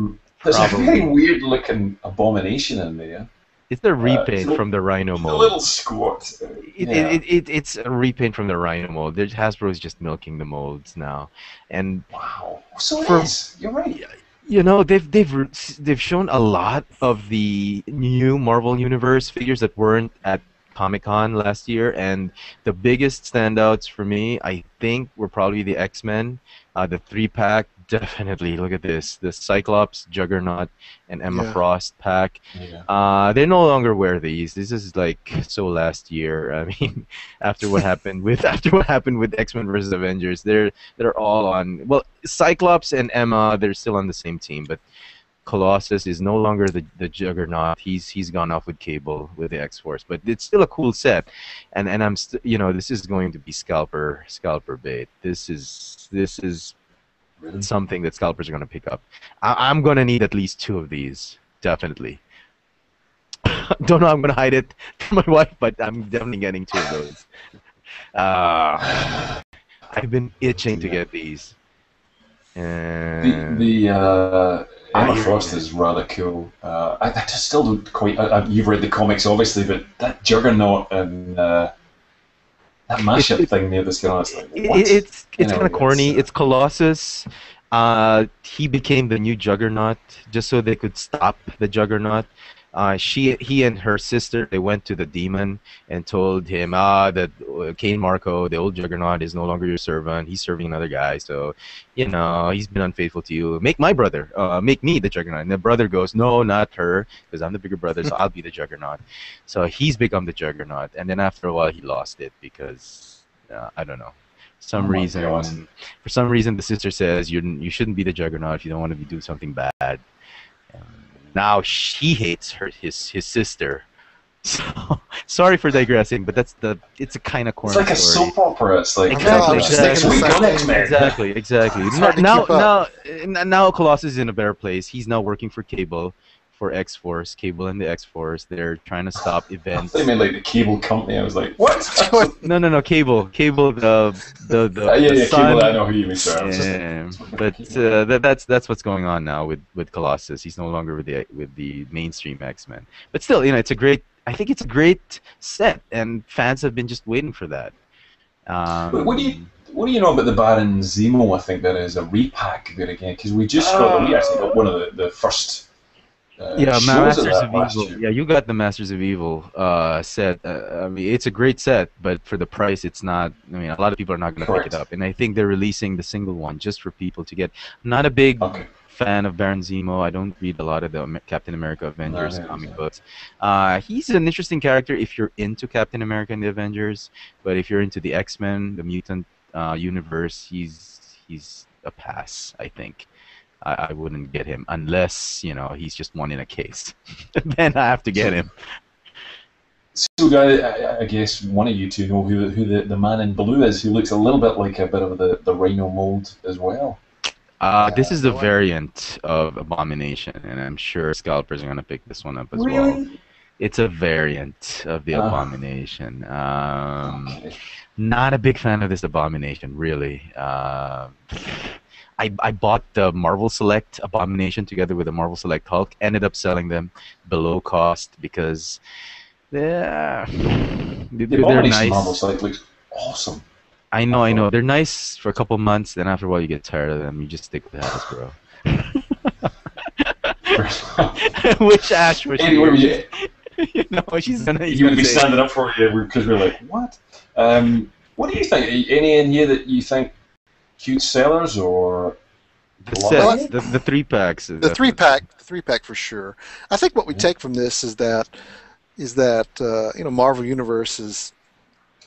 very weird looking abomination in there. It's a repaint from the Rhino mold. A little squat. It's a repaint from the Rhino mold. Hasbro's just milking the molds now, and wow. So it is. You're right. You know, they've shown a lot of the new Marvel Universe figures that weren't at Comic-Con last year, and the biggest standouts for me, I think, were probably the X-Men, the 3-pack. Definitely, look at this: the Cyclops, Juggernaut, and Emma Frost pack. Yeah. They no longer wear these. This is like so last year. I mean, after what happened with X-Men versus Avengers, they're all on. Well, Cyclops and Emma, they're still on the same team, but Colossus is no longer the Juggernaut. He's gone off with Cable with the X-Force, but it's still a cool set. And I'm this is going to be scalper bait. This is something that scalpers are going to pick up. I'm going to need at least 2 of these, definitely. Don't know how I'm going to hide it from my wife, but I'm definitely getting 2 of those. I've been itching to get these. The Emma Frost is rather cool. I just still don't quite. You've read the comics, obviously, but that Juggernaut and That mashup thing there that's going on, like, what? It's kind of corny. It's Colossus. He became the new Juggernaut just so they could stop the Juggernaut. He and her sister, they went to the demon and told him, that Cain Marco, the old Juggernaut, is no longer your servant. He's serving another guy, so, he's been unfaithful to you. Make my brother, make me the Juggernaut. And the brother goes, no, not her, because I'm the bigger brother, so I'll be the Juggernaut. So he's become the Juggernaut, and then after a while he lost it because, I don't know. For some reason, the sister says you shouldn't be the Juggernaut if you don't want to do something bad. Now she hates his sister. So sorry for digressing, but it's a kind of corny story. It's like a soap opera. It's like exactly. Now Colossus is in a better place. He's now working for Cable. For X-Force, Cable and the X-Force, they're trying to stop events. They mean like the Cable company. I was like, what? No, Cable, the Cable. I know who you mean. Sorry. But that's what's going on now with Colossus. He's no longer with the mainstream X-Men. But still, it's a great. I think it's a great set, and fans have been just waiting for that. What do you know about the Baron Zemo? I think there is a repack there again because we actually got one of the first. Masters of Evil. Yeah, you got the Masters of Evil set. I mean, it's a great set, but for the price, it's not. I mean, a lot of people are not going to pick it up, and I think they're releasing the single one just for people to get. I'm not a big fan of Baron Zemo. I don't read a lot of the Captain America Avengers comic books. He's an interesting character if you're into Captain America and the Avengers, but if you're into the X-Men, the mutant universe, he's a pass, I think. I wouldn't get him unless, he's just one in a case. Then I have to get him. So, I guess one of you two know who the man in blue is, who looks a little bit like a bit of the Rhino mold as well. This is the variant of Abomination, and I'm sure scalpers are going to pick this one up as well. It's a variant of the Abomination. Not a big fan of this Abomination, really. I bought the Marvel Select Abomination together with the Marvel Select Hulk. Ended up selling them below cost because they're nice. Marvel Select looks awesome. I know. They're nice for a couple months. Then after a while, you get tired of them. You just stick with the Hasbro. Which Ash was anyway, she's gonna. You would be standing up for you because we're like, what? What do you think? Any in here that you think? Huge sellers or the sets, the 3-packs. The 3-pack for sure. I think what we take from this is that Marvel Universe is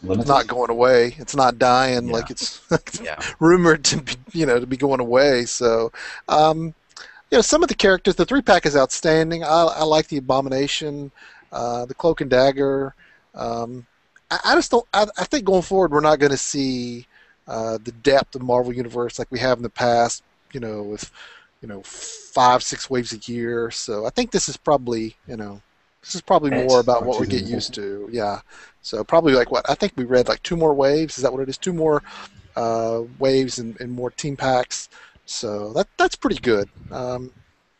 not going away. It's not dying like it's rumored to be going away. So some of the characters, the 3-pack is outstanding. I like the Abomination, the Cloak and Dagger. I just don't. I think going forward we're not going to see. The depth of Marvel Universe like we have in the past, with 5-6 waves a year. So I think this is probably more about what we get used to. Yeah. So probably like what I think we read like 2 more waves. Is that what it is? 2 more waves and more team packs. So that's pretty good.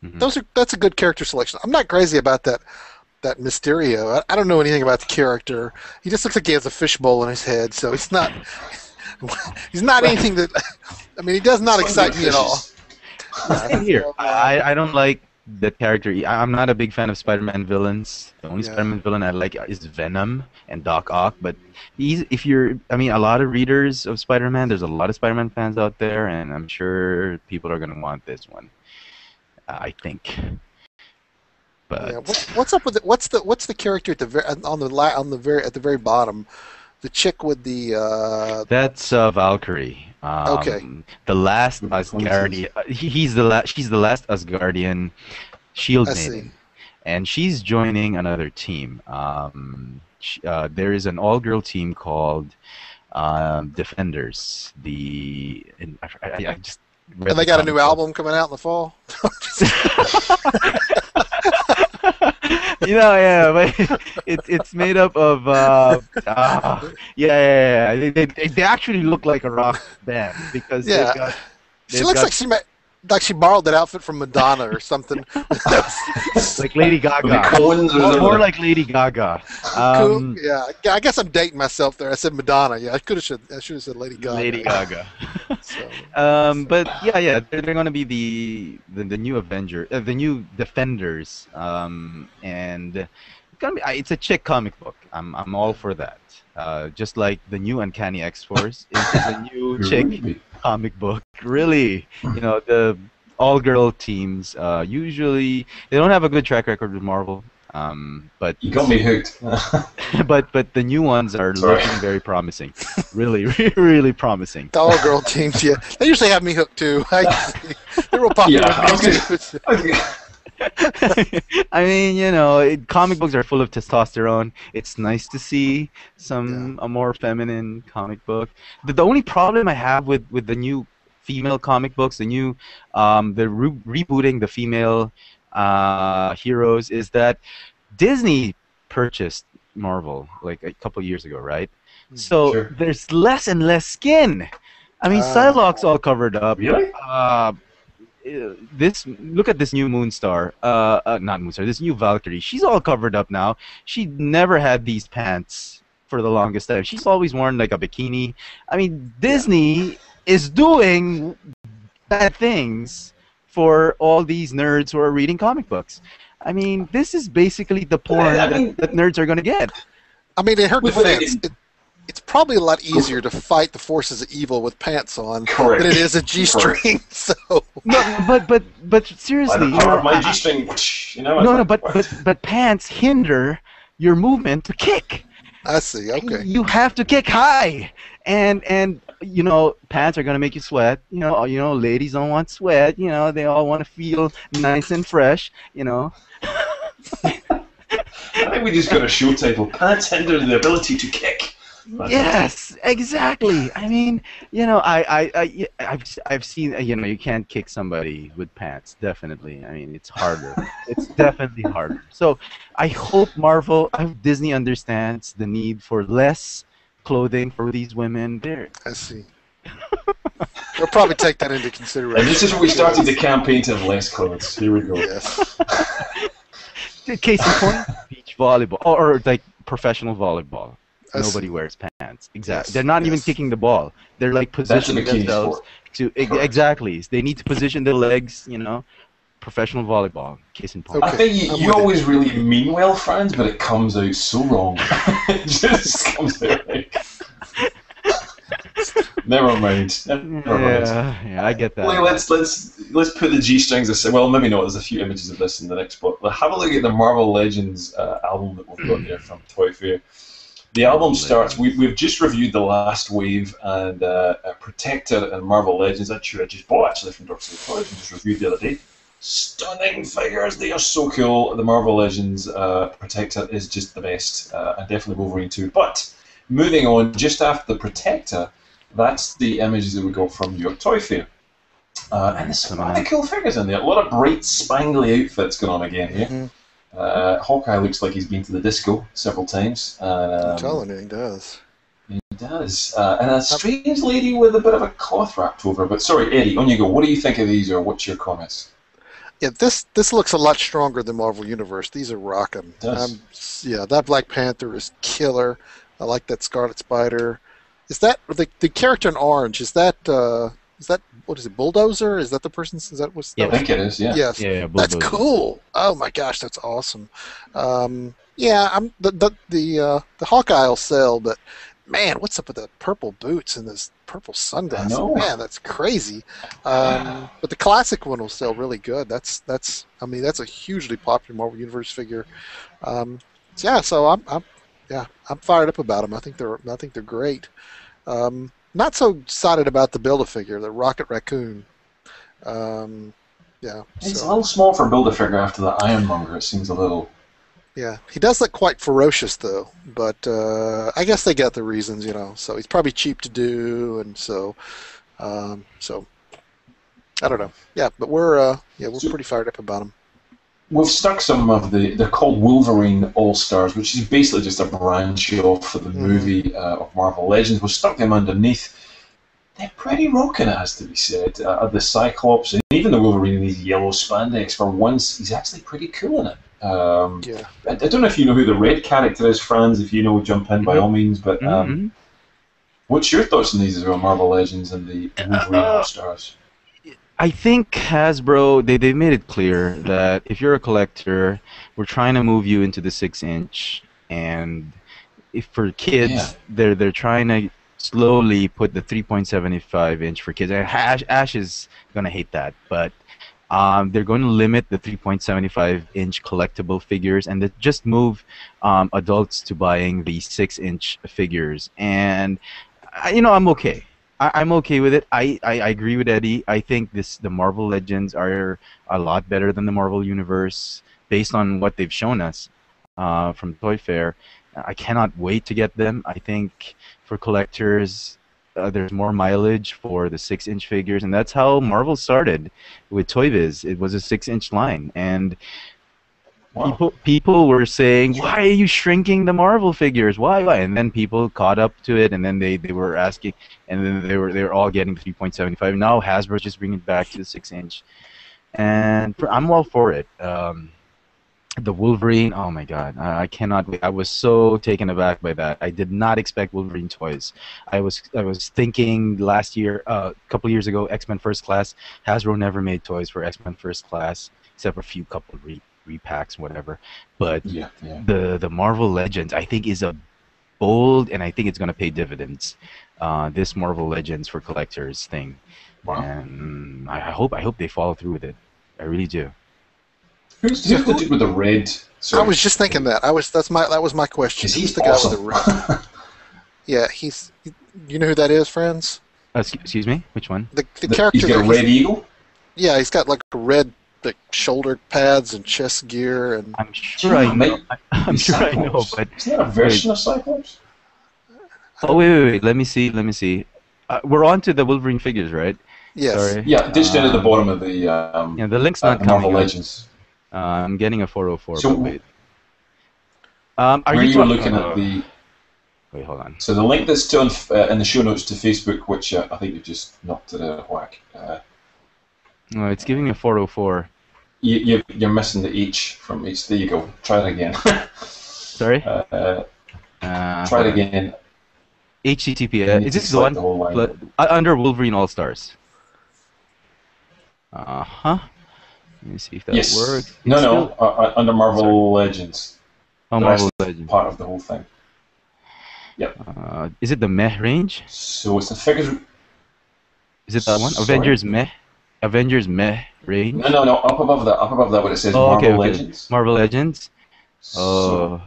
That's a good character selection. I'm not crazy about that Mysterio. I don't know anything about the character. He just looks like he has a fishbowl in his head. So it's not. He's not anything that. I mean, he does not excite me at all. Same here. I don't like the character. I'm not a big fan of Spider-Man villains. The only Spider-Man villain I like is Venom and Doc Ock. But a lot of readers of Spider-Man. There's a lot of Spider-Man fans out there, and I'm sure people are going to want this one. I think. But what's up with it? What's the character at the very bottom? The chick with the that's Valkyrie. Okay. The last Asgardian. She's the last Asgardian Shield maiden, and she's joining another team. There is an all-girl team called Defenders. I just. And they got a new album coming out in the fall. But it's made up of They actually look like a rock band because she looks like like she borrowed that outfit from Madonna or something. Like Lady Gaga. More like Lady Gaga. Cool. Yeah, I guess I'm dating myself there. I said Madonna. Yeah, I should have said Lady Gaga. Lady Gaga. So. But yeah, they're going to be the new Avenger, the new Defenders, and it's a chick comic book. I'm all for that. Just like the new Uncanny X-Force is a new chick comic book. Really, the all-girl teams usually they don't have a good track record with Marvel. But you got me hooked. but the new ones are looking very promising. Really, really promising. The all-girl teams, yeah, they usually have me hooked too. They're real popular with me too. I mean, comic books are full of testosterone. It's nice to see a more feminine comic book. The only problem I have with the new female comic books, the rebooting the female heroes, is that Disney purchased Marvel like a couple years ago, right? So there's less and less skin. I mean, Psylocke's all covered up. Really? Look at this new Moonstar, not Moonstar, this new Valkyrie. She's all covered up now. She never had these pants for the longest time. She's always worn like a bikini. I mean, Disney is doing bad things for all these nerds who are reading comic books. I mean, this is basically the porn that nerds are going to get. I mean, in her defense, it's probably a lot easier to fight the forces of evil with pants on than it is a G-string. So, no, but seriously, my G-string, but pants hinder your movement to kick. I see. Okay. You have to kick high, and pants are gonna make you sweat. Ladies don't want sweat. They all want to feel nice and fresh. I think we just got a show title: "Pants hinder the ability to kick." Yes, exactly. I mean, I've seen, you can't kick somebody with pants. Definitely. I mean, it's harder. It's definitely harder. So I hope Disney understands the need for less clothing for these women. I see. They'll probably take that into consideration. And this is where we started the campaign to have less clothes. Here we go. Yes. Case in point, beach volleyball or like professional volleyball. Nobody wears pants. Exactly. Yes, They're not even kicking the ball. They're like positioning themselves to exactly. They need to position their legs. Professional volleyball. Case in point. Okay. I think you always really mean well, Franz, but it comes out so wrong. It just comes out like. Never mind. Yeah, I get that. Well, let's put the G-strings aside. Well, maybe not. There's a few images of this in the next book. Have a look at the Marvel Legends album that we've got there from Toy Fair. The album starts. We've just reviewed the last wave and Protector and Marvel Legends. That I just bought actually from Dorset Toys and just reviewed the other day. Stunning figures. They are so cool. The Marvel Legends Protector is just the best, and definitely Wolverine 2. But moving on, just after the Protector, that's the images that we got from New York Toy Fair. And there's some really cool figures in there. A lot of bright, spangly outfits going on again here. Mm-hmm. Hawkeye looks like he's been to the disco several times. I'm telling you, he does. He does. And a strange lady with a bit of a cloth wrapped over. But sorry, Eddie, on you go. What do you think of these, or what's your comments? Yeah, this looks a lot stronger than Marvel Universe. These are rocking. That Black Panther is killer. I like that Scarlet Spider. Is that the character in orange? Is that what is it? Bulldozer? Is that the person? Is that what's? Yeah, I think it is. Yeah. Yes. Yeah, that's cool. Oh my gosh, that's awesome. The Hawkeye will sell, but man, what's up with the purple boots and this purple sunglasses? Man, that's crazy. But the classic one will sell really good. That's a hugely popular Marvel Universe figure. So I'm fired up about them. I think they're great. Not so excited about the Build-A-Figure, the Rocket Raccoon. It's a little small for Build-A-Figure after the Ironmonger. It seems a little. Yeah, he does look quite ferocious though, but I guess they got the reasons, So he's probably cheap to do, and so I don't know. Yeah, but we're pretty fired up about him. We've stuck some of they're called Wolverine All-Stars, which is basically just a branch off of the movie of Marvel Legends. We've stuck them underneath. they're pretty rocking, it has to be said. The Cyclops and even the Wolverine in these yellow spandex, for once, he's actually pretty cool in it. Yeah. I don't know if you know who the red character is, Franz. If you know, jump in by all means. But what's your thoughts on these as well, Marvel Legends and the Wolverine All-Stars? I think Hasbro, they made it clear that if you're a collector, we're trying to move you into the 6-inch, and if for kids, they're trying to slowly put the 3.75-inch for kids. Ash is gonna hate that, but they're going to limit the 3.75-inch collectible figures, and they just move adults to buying the 6-inch figures. And I'm okay. I'm okay with it. I agree with Eddie. I think the Marvel Legends are a lot better than the Marvel Universe based on what they've shown us from Toy Fair. I cannot wait to get them. I think for collectors, there's more mileage for the 6-inch figures, and that's how Marvel started with Toy Biz. It was a 6-inch line, and people were saying, "Why are you shrinking the Marvel figures? Why?" And then people caught up to it, and then they were asking, and then they were all getting 3.75. Now Hasbro's just bringing it back to the 6-inch, and I'm all for it. The Wolverine, oh my God, I cannot wait. I was so taken aback by that. I did not expect Wolverine toys. I was thinking last year, a couple years ago, X-Men First Class. Hasbro never made toys for X-Men First Class, except for a few couple of repacks, whatever. But the Marvel Legends, I think, is a bold, and I think it's going to pay dividends. This Marvel Legends for collectors thing, and I hope they follow through with it. I really do. Who's the dude with the red? Sorry. I was just thinking that. That was my question. He's the awesome. guy with the red? Yeah, you know who that is, friends? Excuse me, which one? The character. He's got a red eagle. Yeah, he's got like red shoulder pads and chest gear, and I'm sure I know. I'm sure I know, but isn't that a version of Cyclops? Oh wait. Let me see. We're on to the Wolverine figures, right? Yes. Sorry. Yeah, just down at the bottom of the. The link's not Marvel coming. Legends. I'm getting a 404. So, but wait. Where you were looking at the. Wait, hold on. So the link that's still in the show notes to Facebook, which I think you've just knocked it out of whack. No, it's giving me a 404. You're missing the H from H. There you go. Try it again. Sorry. Try it again. HTTP. Is this the one under Wolverine All Stars? Let me see if that works. No, under Marvel Legends. Oh, Marvel Legends. Part of the whole thing. Yep. Is it the meh range? So it's the figures. Is it that one? Avengers meh range? No. Up above that, what it says Marvel Legends. Marvel Legends. Oh.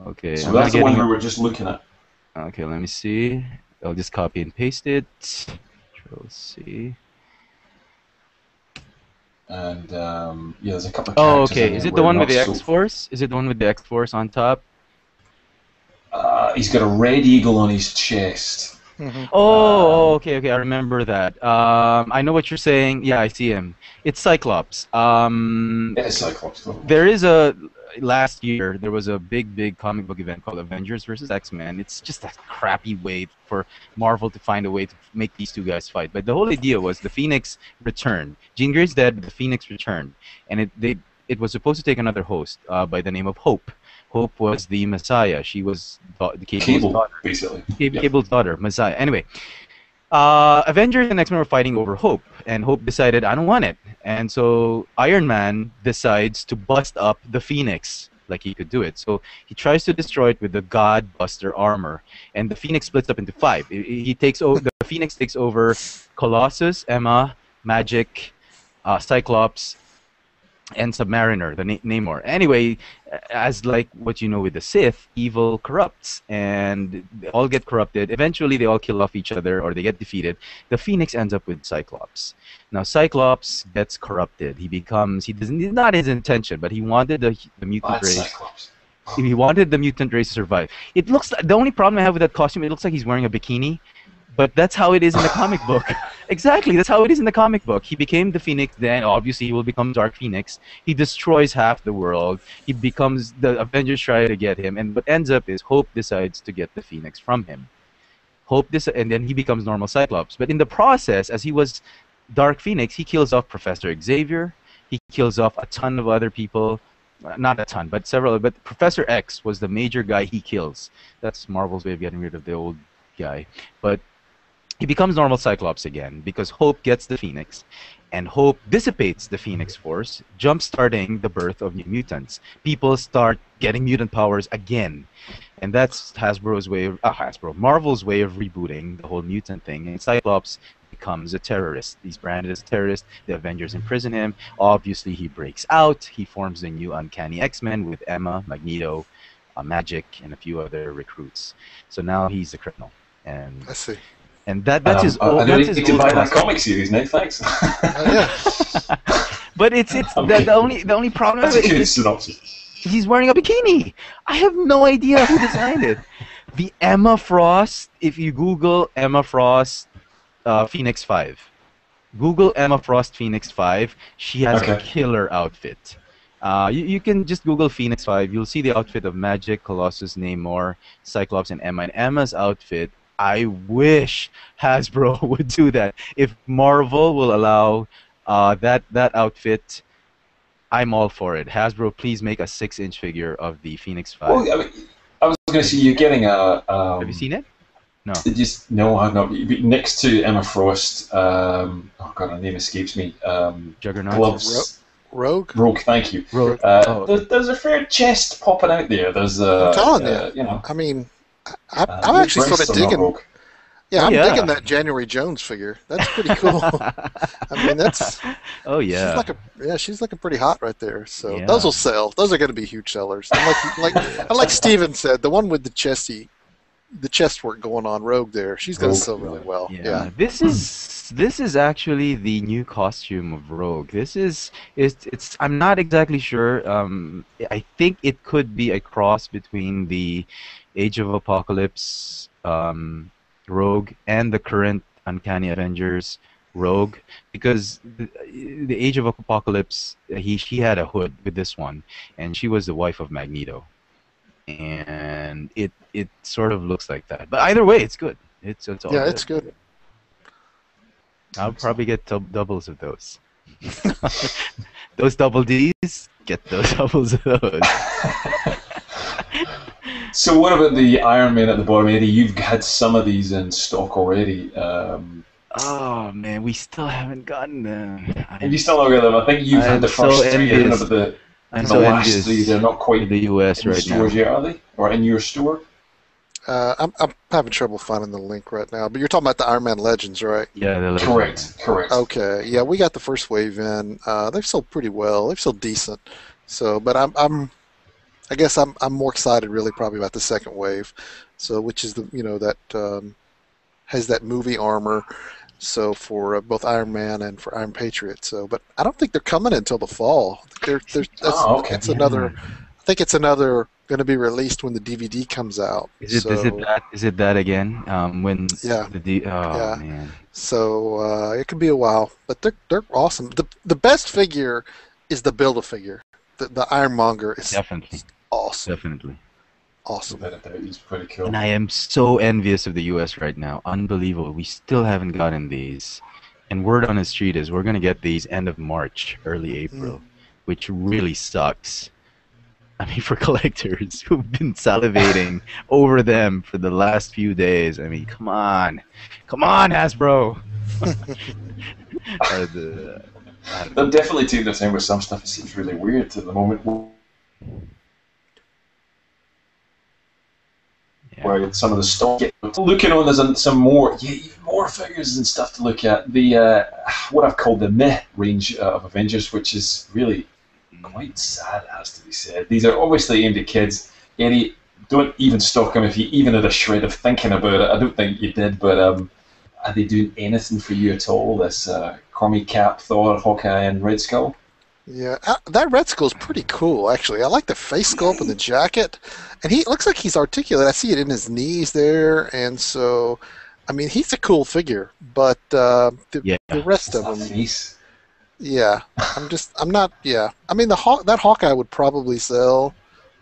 Okay. So that's the one we were just looking at. Okay, let me see. I'll just copy and paste it. Control C. And there's a couple of. Oh, okay. Is it the one with the X-Force? Is it the one with the X-Force on top? He's got a red eagle on his chest. Mm-hmm. Okay. I remember that. I know what you're saying. Yeah, I see him. It's Cyclops. It is Cyclops. There is last year there was a big comic book event called Avengers vs. X-Men. It's just a crappy way for Marvel to find a way to make these two guys fight. But the whole idea was the Phoenix returned. Jean Grey's dead, but the Phoenix returned, and it was supposed to take another host by the name of Hope. Hope was the Messiah. She was the Cable's daughter. Basically. Cable's daughter, Messiah. Anyway, Avengers and X-Men were fighting over Hope, and Hope decided, I don't want it. And so Iron Man decides to bust up the Phoenix, like he could do it. So he tries to destroy it with the God Buster armor, and the Phoenix splits up into 5. The Phoenix takes over Colossus, Emma, Magic, Cyclops, and Submariner, the Namor. Anyway, as like what you know with the Sith, evil corrupts, and they all get corrupted. Eventually, they all kill off each other, or they get defeated. The Phoenix ends up with Cyclops. Now, Cyclops gets corrupted. It's not his intention, but he wanted the mutant race. Cyclops. He wanted the mutant race to survive. It looks like, the only problem I have with that costume, it looks like he's wearing a bikini. But that's how it is in the comic book. Exactly, that's how it is in the comic book. He became the Phoenix, then obviously he will become Dark Phoenix. He destroys half the world. The Avengers try to get him, and what ends up is Hope decides to get the Phoenix from him. And then he becomes normal Cyclops. But in the process, as he was Dark Phoenix, he kills off Professor Xavier. He kills off a ton of other people. Not a ton, but several. But Professor X was the major guy he kills. That's Marvel's way of getting rid of the old guy. But he becomes normal Cyclops again because Hope gets the Phoenix, and Hope dissipates the Phoenix Force, jump-starting the birth of New Mutants. People start getting mutant powers again, and that's Marvel's way of rebooting the whole mutant thing. And Cyclops becomes a terrorist. He's branded as a terrorist. The Avengers imprison him. Obviously, he breaks out. He forms the new Uncanny X-Men with Emma, Magneto, Magic, and a few other recruits. So now he's a criminal. And I see. And that's his old. I need to buy that comic series, Nick. Thanks. Yeah. But the only problem That's with a it good is synopsis. he's wearing a bikini. I have no idea who designed it. The Emma Frost. If you Google Emma Frost, Phoenix 5, Google Emma Frost Phoenix 5. She has a killer outfit. You can just Google Phoenix 5. You'll see the outfit of Magic, Colossus, Namor, Cyclops, and Emma. And Emma's outfit. I wish Hasbro would do that. If Marvel will allow that outfit, I'm all for it. Hasbro, please make a 6-inch figure of the Phoenix 5. Well, I was going to say you're getting a. Have you seen it? No. No, I've not. Next to Emma Frost, oh god, her name escapes me. Juggernaut. Gloves. Rogue. Thank you. Rogue. There's a fair chest popping out there. There's I'm telling you. you know. I mean, I'm actually sort of digging. Yeah, I'm digging that January Jones figure. That's pretty cool. I mean, that's. Oh yeah. She's looking pretty hot right there. So those will sell. Those are going to be huge sellers. And like Steven said, the one with the chest work going on, Rogue there, she's going to sell really well. Yeah. This is actually the new costume of Rogue. It's I'm not exactly sure. I think it could be a cross between the Age of Apocalypse Rogue and the current Uncanny Avengers Rogue, because the Age of Apocalypse, she had a hood with this one, and she was the wife of Magneto, and it sort of looks like that. But either way, it's good. It's all good. It's good. I'll probably get doubles of those. Those double Ds, get those doubles of those. So what about the Iron Man at the bottom, Eddie? You've had some of these in stock already. Oh man, we still haven't gotten them. Have you still not got them? I think you've had the first three, but the last three, they're not quite in the US in right stores now. yet, are they? Or in your store? I'm having trouble finding the link right now, but you're talking about the Iron Man Legends, right? Yeah, the Legends. Correct. Okay, yeah, we got the first wave in. They've sold pretty well. They've sold decent. So, but I guess I'm more excited really probably about the second wave. So, which is that has that movie armor. So for both Iron Man and for Iron Patriot. So, but I don't think they're coming until the fall. It's another. I think it's another going to be released when the DVD comes out. Is it that again? Man. So it could be a while, but they're awesome. The best figure is the Build-A-Figure. The Ironmonger is definitely awesome. Definitely awesome. He's pretty cool. And I am so envious of the US right now. Unbelievable. We still haven't gotten these. And word on the street is we're going to get these end of March, early April, which really sucks. I mean, for collectors who've been salivating over them for the last few days. I mean, come on, Hasbro. They'll definitely take their time with some stuff. It seems really weird at the moment. Where some of the stock. Looking on, there's some more, even more figures and stuff to look at. The what I've called the meh range of Avengers, which is really quite sad, has to be said. These are obviously aimed at kids. Eddie, don't even stock them if you even had a shred of thinking about it. I don't think you did, but are they doing anything for you at all? This Cormy, Cap, Thor, Hawkeye, and Red Skull? Yeah, that Red Skull's pretty cool, actually. I like the face sculpt and the jacket. And he looks like he's articulate. I see it in his knees there. And so, I mean, he's a cool figure. But the rest of them... Face. Yeah, I'm not, yeah. I mean, that Hawkeye would probably sell,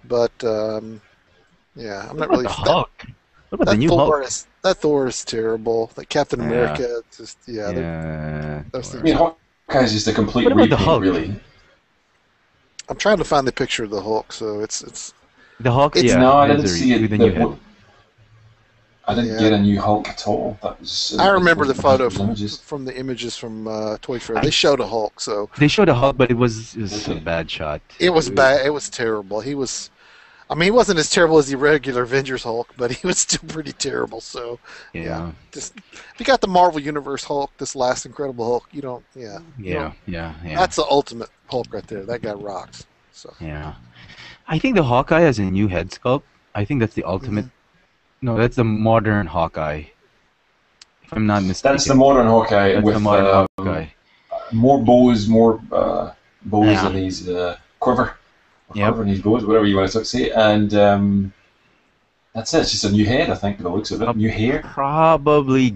but, yeah, I'm not really... Hulk? What about the new Hulk? That Thor is terrible. That Captain America, just those things. I mean, Hawkeye's just a complete What about the repaint, Hulk? really. I'm trying to find the picture of the Hulk, so it's. The Hulk. It's- No, I didn't there's see it. with the new head. I didn't get a new Hulk at all. That was. I remember the photo images. from the images from Toy Fair. They showed a Hulk, so They showed a Hulk, but it was a bad shot. it was bad. It was terrible. He wasn't as terrible as the regular Avengers Hulk, but he was still pretty terrible. So just if you got the Marvel Universe Hulk, this last Incredible Hulk, you don't. Yeah. That's the ultimate Hulk right there. That guy rocks. So Yeah. I think the Hawkeye has a new head sculpt. I think that's the ultimate. No, that's the modern Hawkeye. If I'm not mistaken. That's the modern Hawkeye That's with the modern Hawkeye. more bows in his quiver. Yep. Quiver in his bows, whatever you want to say. And that's it. It's just a new head, I think, by the looks of it. New hair. Probably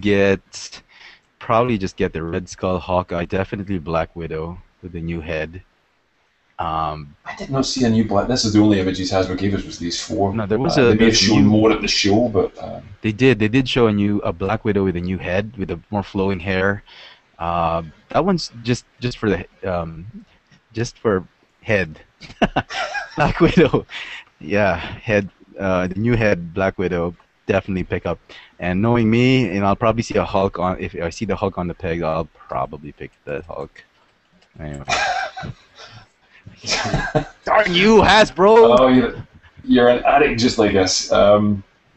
just get the Red Skull Hawkeye. Definitely Black Widow with the new head. I did not see a new Black. This is the only images Hasbro gave us was these four. No, there was they may have there's shown more at the show, but They did show a Black Widow with a new head with a more flowing hair. That one's just for head. Black Widow, head. The new head Black Widow definitely pick up. And knowing me, and I'll probably see a Hulk on. If I see the Hulk on the peg, I'll probably pick that Hulk. Anyway. Darn you, Hasbro! Oh, you're an addict just like us.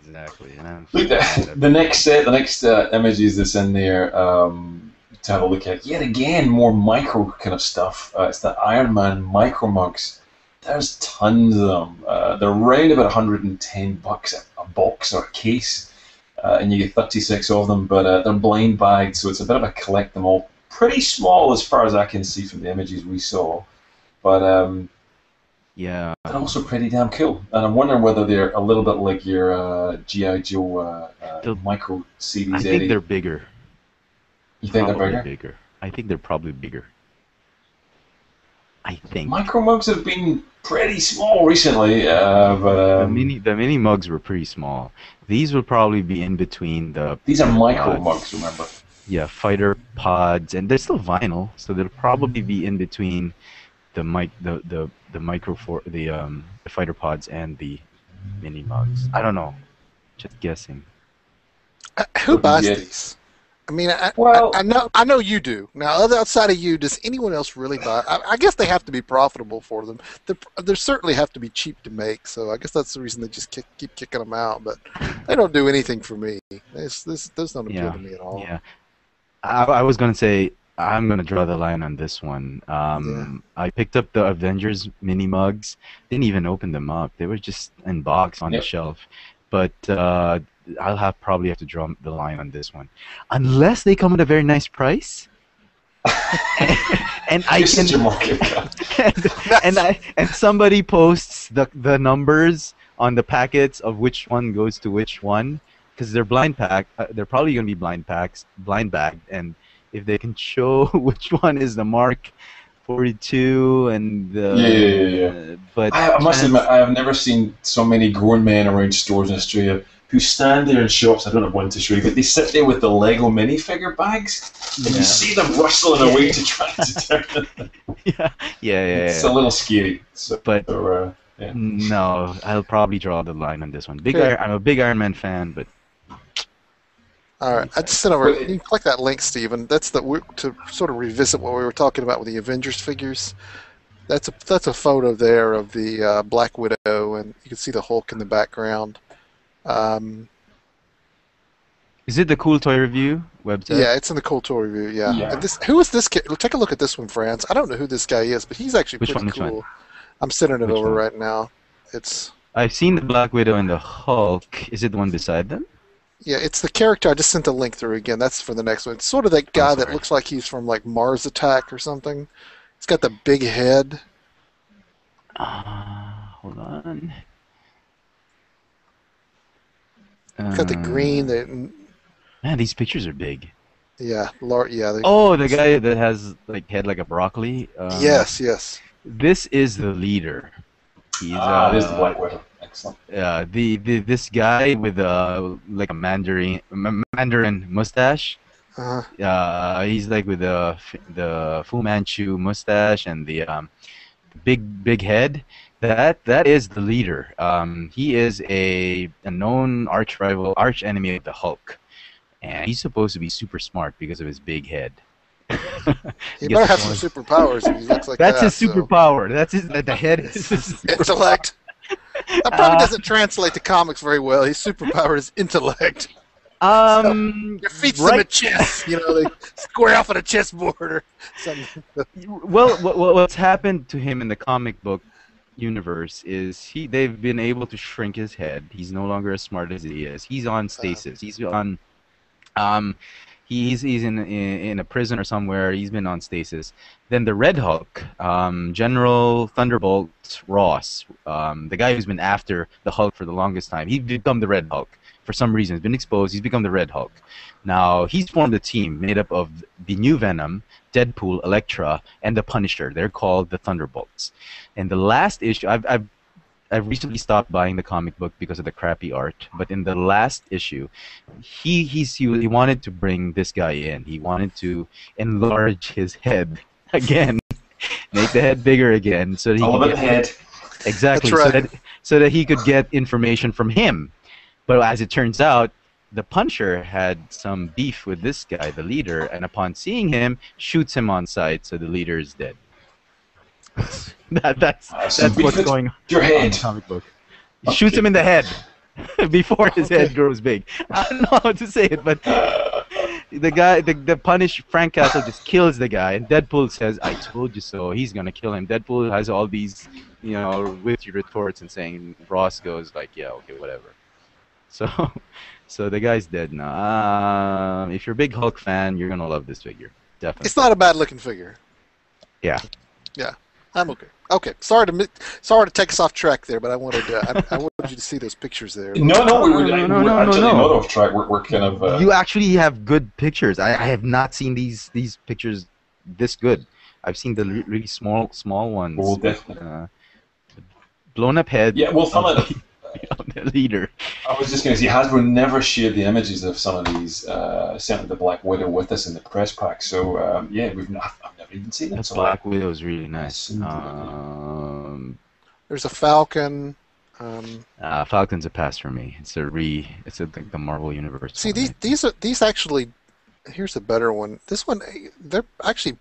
Exactly. Look, the next images that's in there to have a look at. Yet again, more micro kind of stuff. It's the Iron Man micro mugs. There's tons of them. They're around about $110 a box or a case, and you get 36 of them. But they're blind bagged, so it's a bit of a collect them all. Pretty small as far as I can see from the images we saw. But they're also pretty damn cool, and I'm wondering whether they're a little bit like your G.I. Joe micro series. I think they're bigger. You think probably they're bigger? I think they're probably bigger. I think micro mugs have been pretty small recently, but the mini mugs were pretty small. These will probably be in between the. These are micro mugs, remember? Yeah, fighter pods, and they're still vinyl, so they'll probably be in between the fighter pods and the mini mugs. I don't know, just guessing. Who buys these? I mean, I know you do. Now, outside of you, does anyone else really buy? I guess they have to be profitable for them. They certainly have to be cheap to make. So I guess that's the reason they just keep kicking them out. But they don't do anything for me. Those don't appeal to me at all. Yeah, I was gonna say. I'm going to draw the line on this one. I picked up the Avengers mini mugs. Didn't even open them up. They were just in box on the shelf. But I'll probably have to draw the line on this one. Unless they come at a very nice price. and I can and somebody posts the numbers on the packets of which one goes to which one, because they're blind pack. They're probably going to be blind bagged, and if they can show which one is the Mark 42 and the but I must admit, I have never seen so many grown men around stores in Australia who stand there in shops. I don't have one to show you, but they sit there with the Lego minifigure bags, and you see them rustling away to try to turn them. It's a little scary. No, I'll probably draw the line on this one. I'm a big Iron Man fan, but. All right, I just sent over. You can click that link, Stephen. That's to sort of revisit what we were talking about with the Avengers figures. That's a photo there of the Black Widow, and you can see the Hulk in the background. Is it the Cool Toy Review website? Yeah, it's in the Cool Toy Review. Yeah. And who is this kid? Take a look at this one, Franz. I don't know who this guy is, but he's actually pretty cool. Which one? I'm sending it over right now. I've seen the Black Widow and the Hulk. Is it the one beside them? Yeah, it's the character. I just sent the link through again. That's for the next one. It's sort of that guy that looks like he's from like Mars Attack or something. He's got the big head. Hold on. He's got the green. Man, these pictures are big. Yeah, the guy that has head like a broccoli. Yes. This is the leader. This is the Black Widow. Excellent. This guy with like a Mandarin mustache. He's like with the Fu Manchu mustache and the big head. That is the leader. He is a known arch enemy of the Hulk, and he's supposed to be super smart because of his big head. He better have some superpowers if he looks like That's that. his superpower. That's the head is his intellect. That probably doesn't translate to comics very well. His superpower is intellect. Your feet in chess. You know, they square off on a chessboard or something. Well, what's happened to him in the comic book universe is they've been able to shrink his head. He's no longer as smart as he is. He's on stasis. He's on he's in a prison or somewhere. He's been on stasis. Then the Red Hulk, General Thunderbolt Ross, the guy who's been after the Hulk for the longest time, he's become the Red Hulk. For some reason, he's been exposed. He's become the Red Hulk. Now, he's formed a team made up of the new Venom, Deadpool, Elektra, and the Punisher. They're called the Thunderbolts. And the last issue, I've recently stopped buying the comic book because of the crappy art. But in the last issue, he wanted to bring this guy in. He wanted to enlarge his head again, make the head bigger again, so that he could get head. Exactly. That's right. So that he could get information from him. But as it turns out, the Punisher had some beef with this guy, the leader, and upon seeing him, shoots him on sight, so the leader is dead. That's what's going on your head. in the comic book. He shoots him in the head before his head grows big. I don't know how to say it, but the Punish Frank Castle just kills the guy, and Deadpool says, "I told you so." He's gonna kill him. Deadpool has all these, witty retorts and saying, Ross goes like, "Yeah, okay, whatever." So the guy's dead now. If you're a big Hulk fan, you're gonna love this figure. Definitely. It's not a bad looking figure. Yeah. Yeah, I'm okay. Okay, sorry to take us off track there, but I wanted you to see those pictures there. No, we're actually not off track. We're kind of. You actually have good pictures. I have not seen these pictures this good. I've seen the really small ones. Well, definitely. Blown up head. Yeah, well, the leader. I was just going to say, Hasbro never shared the images of some of these, certainly the Black Widow with us in the press pack. So I've never even seen it. The Black Widow is really nice. There's a Falcon. Falcon's a pass for me. It's the Marvel Universe. See, these actually. Here's a better one. This one, they're actually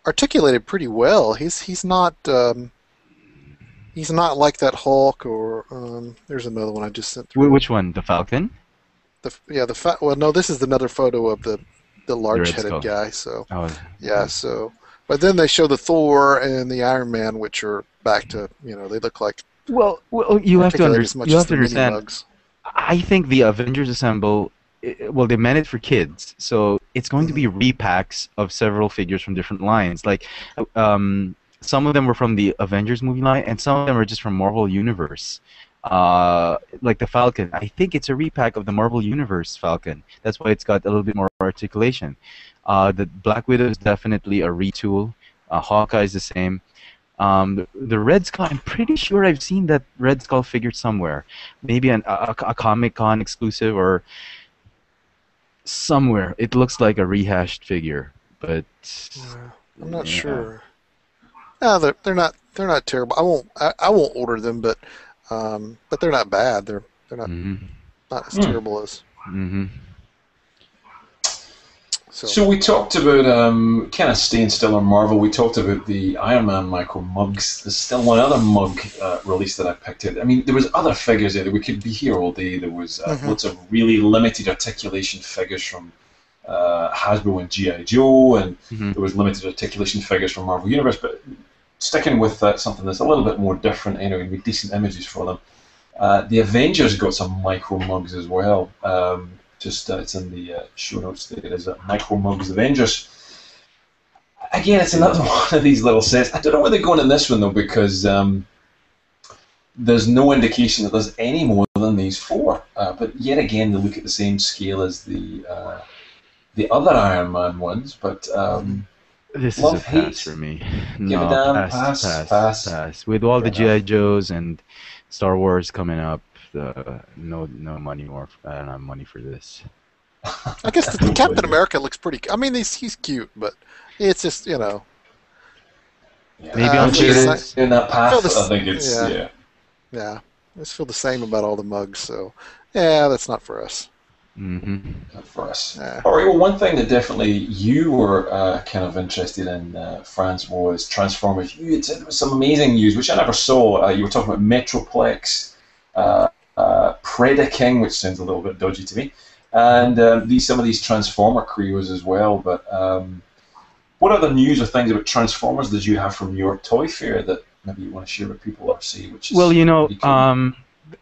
articulated pretty well. He's not. He's not like that Hulk or there's another one I just sent through. Which one? The Falcon? Well, no, this is another photo of the large-headed guy. So but then they show the Thor and the Iron Man, which are back to they look like. Well, you have to understand. I think the Avengers Assemble. Well, they meant it for kids, so it's going to be repacks of several figures from different lines, like. Some of them were from the Avengers movie line, and some of them are just from Marvel Universe. Like the Falcon. I think it's a repack of the Marvel Universe Falcon. That's why it's got a little bit more articulation. The Black Widow is definitely a retool. Hawkeye is the same. The Red Skull, I'm pretty sure I've seen that Red Skull figure somewhere. Maybe a Comic-Con exclusive or somewhere. It looks like a rehashed figure, but... I'm not sure. No, they're not terrible. I won't order them, but they're not bad. They're not not as terrible as. Mm-hmm. So we talked about kind of staying still on Marvel. We talked about the Iron Man micro mugs. There's still one other mug release that I picked out. I mean, there was other figures there. We could be here all day. There was lots of really limited articulation figures from Hasbro and G.I. Joe, and there was limited articulation figures from Marvel Universe, but sticking with something that's a little bit more different, with decent images for them. The Avengers got some micro mugs as well. It's in the show notes there. There's micro mugs Avengers. Again, it's another one of these little sets. I don't know where they're going in this one though, because there's no indication that there's any more than these four. But yet again, they look at the same scale as the other Iron Man ones, but this is a pass for me. Give a damn pass. With all the G.I. Joes and Star Wars coming up. No money more. I don't have money for this. I guess the Captain America looks pretty. I mean, he's cute, but it's just Yeah, maybe on in that path. I think it's yeah. I just feel the same about all the mugs. So yeah, that's not for us. Not for us. All right. Well, one thing that definitely you were kind of interested in, Franz, was Transformers. You had said there was some amazing news, which I never saw. You were talking about Metroplex, Predaking, which sounds a little bit dodgy to me, and some of these Transformer crews as well. But what other news or things about Transformers did you have from your toy fair that maybe you want to share with people or see? Which is cool.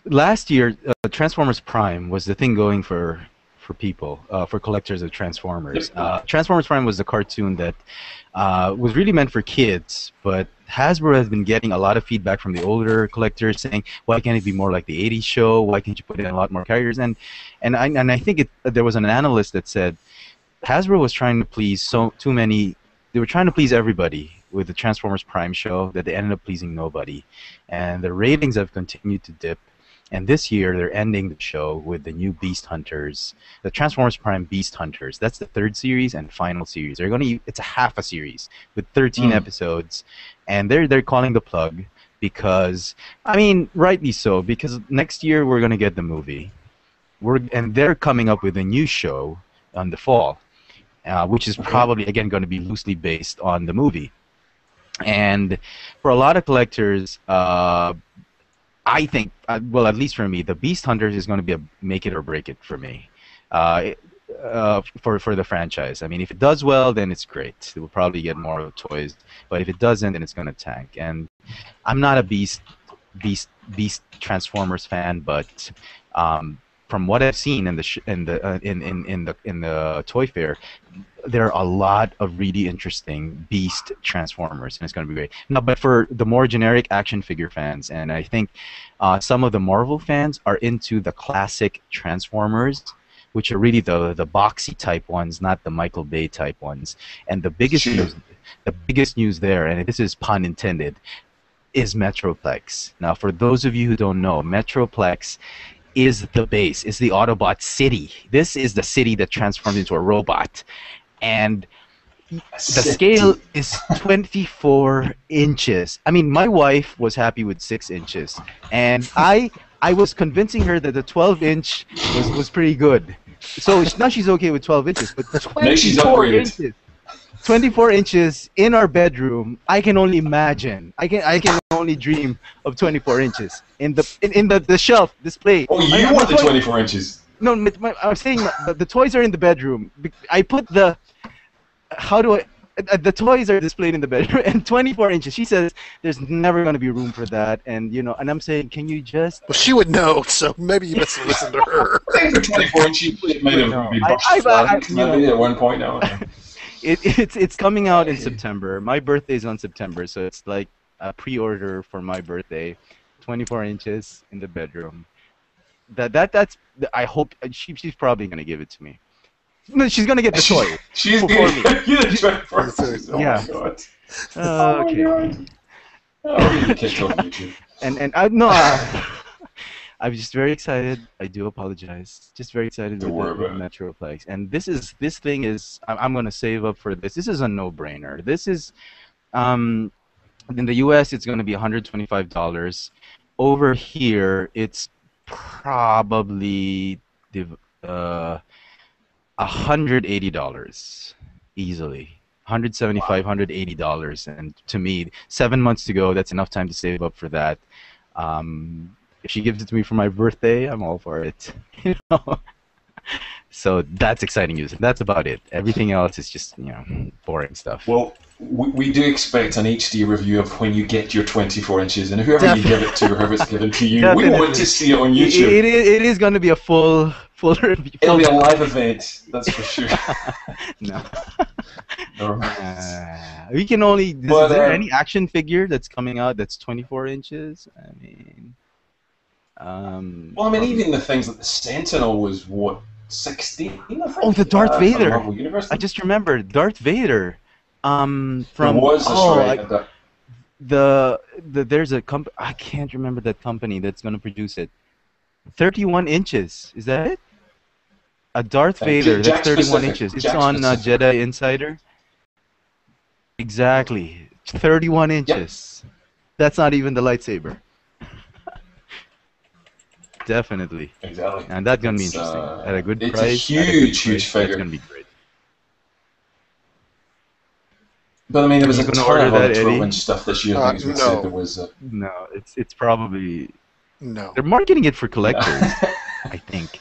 Last year, Transformers Prime was the thing going for people, for collectors of Transformers. Transformers Prime was a cartoon that was really meant for kids, but Hasbro has been getting a lot of feedback from the older collectors saying, why can't it be more like the 80s show? Why can't you put in a lot more characters? And I think there was an analyst that said Hasbro was trying to please they were trying to please everybody with the Transformers Prime show that they ended up pleasing nobody. And the ratings have continued to dip. And this year, they're ending the show with the new Beast Hunters, the Transformers Prime Beast Hunters. That's the third series and final series. It's a half a series with 13 episodes, and they're calling the plug because, I mean, rightly so, because next year we're gonna get the movie, and they're coming up with a new show on the fall, which is probably again going to be loosely based on the movie, and for a lot of collectors. I think, well, at least for me, the Beast Hunters is going to be a make it or break it for me, for the franchise. I mean, if it does well, then it's great. We'll probably get more toys. But if it doesn't, then it's going to tank. And I'm not a Beast Transformers fan, but from what I've seen in the toy fair, there are a lot of really interesting Beast Transformers, and it's going to be great. Now, but for the more generic action figure fans, and I think some of the Marvel fans are into the classic Transformers, which are really the boxy type ones, not the Michael Bay type ones. And the biggest news there, and this is pun intended, is Metroplex. Now, for those of you who don't know, Metroplex is the base, is the Autobot city. This is the city that transforms into a robot. And the scale is 24 inches. I mean, my wife was happy with 6 inches. And I was convincing her that the 12-inch was pretty good. So now she's okay with 12 inches. But 24 inches. 24 inches in our bedroom, I can only imagine. I can only dream of 24 inches in the shelf display. Oh, you want the 24 inches? No, I'm saying the toys are in the bedroom. I put the the toys are displayed in the bedroom, and 24 inches. She says there's never going to be room for that, and and I'm saying, can you just? Well, she would know, so maybe you must listen to her. I think for 24 inches, it might have been burst maybe at one point now. It's coming out in September. My birthday's on September, so it's like a pre-order for my birthday. 24 inches in the bedroom. That's. I hope she's probably gonna give it to me. No, she's gonna get the toy. She's before me. Oh yeah. My God. Okay. Oh, you can't talk on YouTube. And I'm just very excited. I do apologize. Just very excited with the Metroplex. And this thing is. I'm gonna save up for this. This is a no-brainer. This is, in the U.S. it's gonna be $125. Over here it's probably $180 easily. $175, $180, and to me, 7 months to go. That's enough time to save up for that. If she gives it to me for my birthday, I'm all for it. So that's exciting news. That's about it. Everything else is just boring stuff. Well, we do expect an HD review of when you get your 24 inches, and whoever you give it to, whoever it's given to you, we want to see it on YouTube. It is going to be a full review. It'll be a live event, that's for sure. No. No. We can only. Is there any action figure that's coming out that's 24 inches? I mean. Well, I mean, even the things like the Sentinel was what, 16? I think? Oh, the Darth Vader! I just remembered Darth Vader. From there was there's a I can't remember that company that's gonna produce it. 31 inches. Is that it? A Darth Vader that's 31 inches. It's on Jedi Insider. Exactly. 31 inches. Yep. That's not even the lightsaber. Definitely. Exactly. And that's going to be interesting. At a good price. It's a huge figure. It's going to be great. But I mean, there was a ton of other 12-inch stuff this year. I think we said there was. No, it's probably. No. They're marketing it for collectors, I think.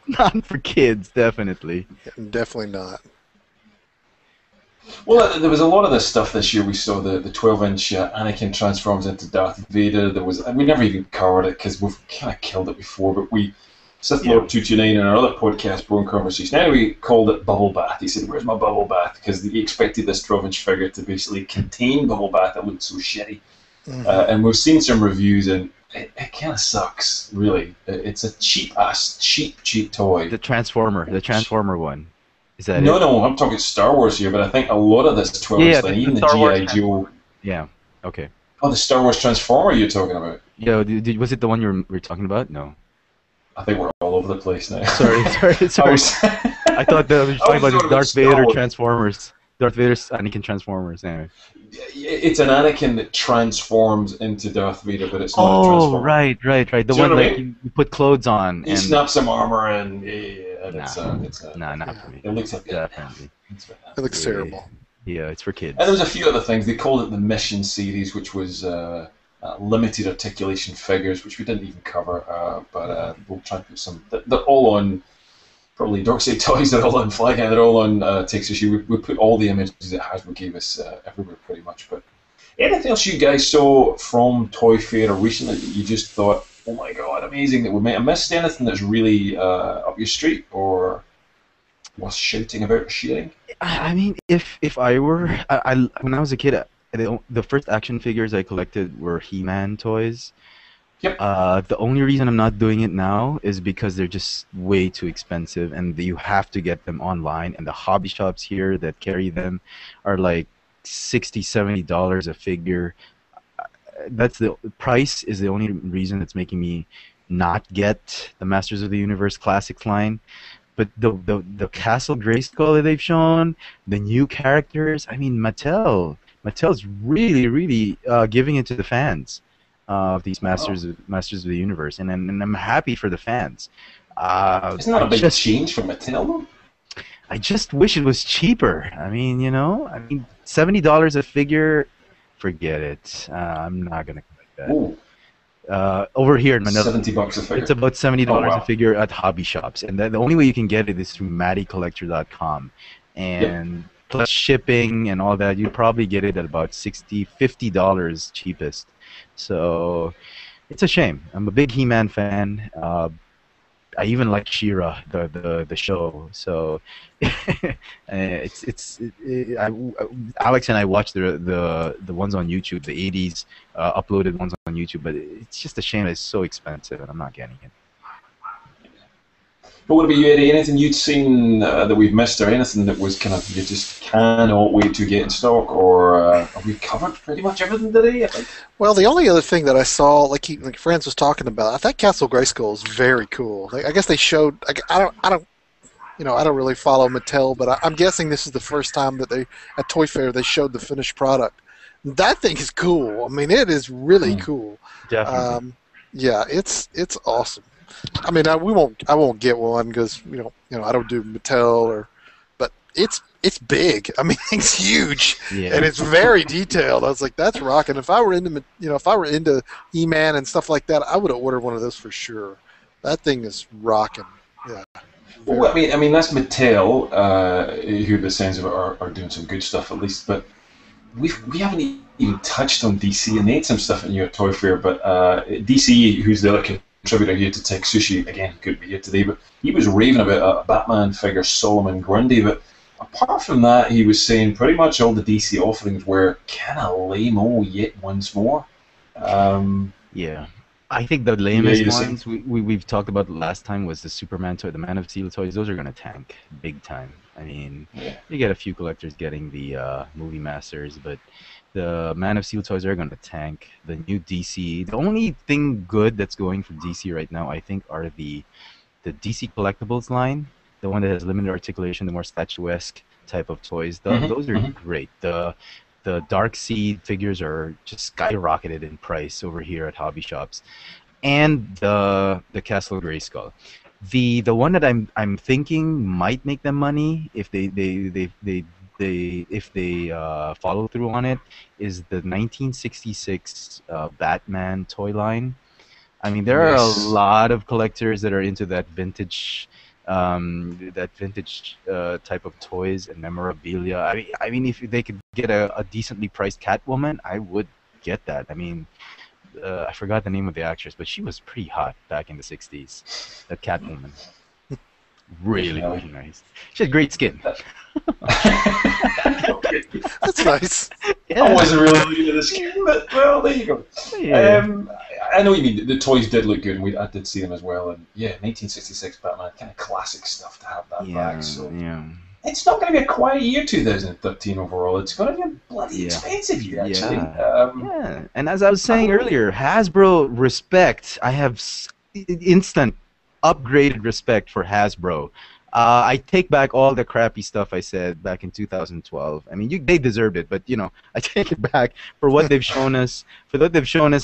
Not for kids, definitely. Definitely not. Well, there was a lot of this stuff this year. We saw the 12-inch Anakin transforms into Darth Vader. We never even covered it because we've kind of killed it before. But Sith Lord 229 in our other podcast, Bone Conversation, anyway, we called it Bubble Bath. He said, "Where's my Bubble Bath?" Because he expected this 12-inch figure to basically contain Bubble Bath. It looked so shitty. Mm-hmm. And we've seen some reviews, and it kind of sucks, really. It's a cheap toy. The Transformer one. Is that No, I'm talking Star Wars here, but I think a lot of this 12-inch thing, even the G.I. Joe. Yeah, okay. Oh, the Star Wars Transformer you're talking about? Yeah, was it the one you were talking about? No. I think we're all over the place now. Sorry. I thought that we were talking about the Darth Vader Transformers. Darth Vader's Anakin Transformers, anyway. It's an Anakin that transforms into Darth Vader, but it's not a Transformer. Oh, right. The one like you put clothes on. He snaps some armor and it's not for me. It looks like definitely. It looks terrible. Yeah, it's for kids. And there was a few other things. They called it the Mission series, which was limited articulation figures, which we didn't even cover. But we'll try and put some. They're all on. Probably Dorkside Toys, they're all on Flag, and they're all on Texas. We put all the images that Hasbro gave us everywhere pretty much. But anything else you guys saw from Toy Fair recently that you just thought, oh my god, amazing, that we might have missed? Anything that's really up your street or worth shouting about or sharing? I mean, if I were, when I was a kid, the first action figures I collected were He-Man toys. Yep. The only reason I'm not doing it now is because they're just way too expensive, and you have to get them online. And the hobby shops here that carry them are like $60-$70 a figure. That's the price is the only reason that's making me not get the Masters of the Universe Classics line. But the Castle Grayskull that they've shown, the new characters. I mean, Mattel's really giving it to the fans. Of these Masters of the Universe, and I'm happy for the fans. Isn't that a big change from Mattel, though? I just wish it was cheaper. I mean, $70 a figure, forget it. I'm not gonna collect that. Over here in Manila, $70 a figure. It's about $70 a figure at hobby shops, and the only way you can get it is through MattyCollector.com, and plus shipping and all that. You probably get it at about $50 cheapest. So it's a shame. I'm a big He-Man fan. I even like She-Ra, the show. So Alex and I watched the ones on YouTube, the 80s uploaded ones on YouTube. But it's just a shame that it's so expensive, and I'm not getting it. But what about you, Eddie? Anything you'd seen that we've missed, or anything that was kind of you just cannot wait to get in stock, or have we covered pretty much everything today? I think. Well, the only other thing that I saw, like Franz was talking about, I thought Castle Grayskull is very cool. I guess they showed. I don't really follow Mattel, but I'm guessing this is the first time that at Toy Fair they showed the finished product. That thing is cool. I mean, it is really cool. Definitely. Yeah, it's awesome. I mean, I won't get one because I don't do Mattel but it's big. I mean, it's huge and it's very detailed. I was like, that's rocking. If I were into He-Man and stuff like that, I would have ordered one of those for sure. That thing is rocking. Yeah. Well, I mean that's Mattel, who by the sounds of it are doing some good stuff at least. But we haven't even touched on DC, and they had some stuff at New York Toy Fair. But DC, who's the other contributor here to Tech Sushi, again, couldn't be here today, but he was raving about a Batman figure, Solomon Grundy. But apart from that, he was saying pretty much all the DC offerings were kind of lame-o yet once more. Yeah. I think the Yeah, lamest you see. ones we've talked about last time was the Superman toy, the Man of Steel toys. Those are gonna tank big time. I mean, Yeah. you get a few collectors getting the movie masters, but the Man of Steel toys are gonna tank. The new DC. The only thing good that's going for DC right now, I think, are the DC collectibles line, the one that has limited articulation, the more statuesque type of toys. Those are Hmm. great. The Dark Seed figures are just skyrocketed in price over here at hobby shops, and the Castle Grayskull. The one that I'm thinking might make them money if they if they follow through on it is the 1966 Batman toy line. I mean, there are a Yes. lot of collectors that are into that vintage type of toys and memorabilia. I mean, if they could get a decently priced Catwoman, I would get that. I mean, I forgot the name of the actress, but she was pretty hot back in the '60s. That Catwoman, really, Definitely. really nice. She had great skin. Okay. That's nice. I Yeah, wasn't really looking at this game, but well, there you go. yeah, I know what you mean. The toys did look good, and I did see them as well. And yeah, 1966 Batman, kind of classic stuff to have that back. yeah, So yeah, it's not going to be a quiet year, 2013 overall. It's going to be a bloody yeah. expensive year, actually. Yeah, yeah. And as I was saying earlier, Hasbro respect. I have instant upgraded respect for Hasbro. I take back all the crappy stuff I said back in 2012. I mean, they deserved it, but I take it back for what they've shown us,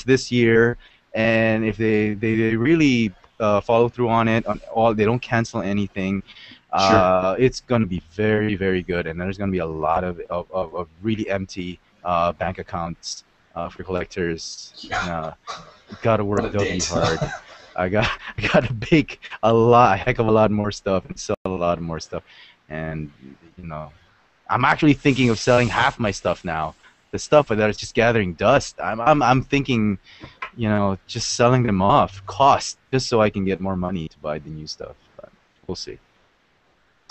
this year, and if they really follow through on it, they don't cancel anything. Sure. It's going to be very, very good, and there's going to be a lot of really empty bank accounts for collectors. Yeah. Got to What work a doubly debt. hard. I got to bake a heck of a lot more stuff and sell a lot more stuff, and I'm actually thinking of selling half my stuff now. The stuff that is just gathering dust. I'm thinking, just selling them off, cost, just so I can get more money to buy the new stuff. But we'll see.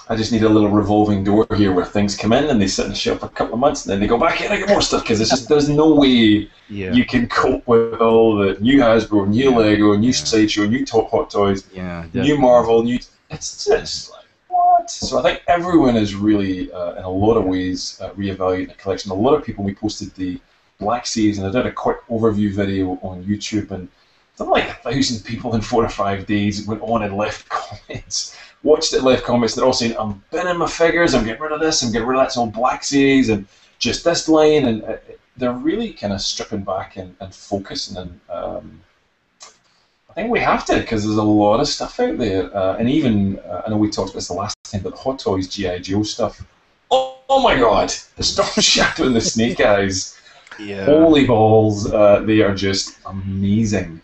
I just need a little revolving door here where things come in and they sit on the shelf for a couple of months and then they go back in and get more stuff because there's no way Yeah. you can cope with all the new Hasbro, new Lego, new Sideshow, new Top Hot Toys, Yeah. new Definitely. Marvel, new. It's just like what? So I think everyone is really, in a lot of ways, reevaluating the collection. A lot of people. We posted the Black Series and I did a quick overview video on YouTube and something like 1,000 people in 4 or 5 days went on and left comments. Watched it, left comments. They're all saying, "I'm binning my figures. I'm getting rid of this. I'm getting rid of that. It's all Black Series and just this line." And they're really kind of stripping back and focusing. And I think we have to because there's a lot of stuff out there. And even I know we talked about this the last time, but the Hot Toys GI Joe stuff. Oh my God! The Storm Shadow and the Snake Eyes. Yeah. Holy balls! They are just amazing.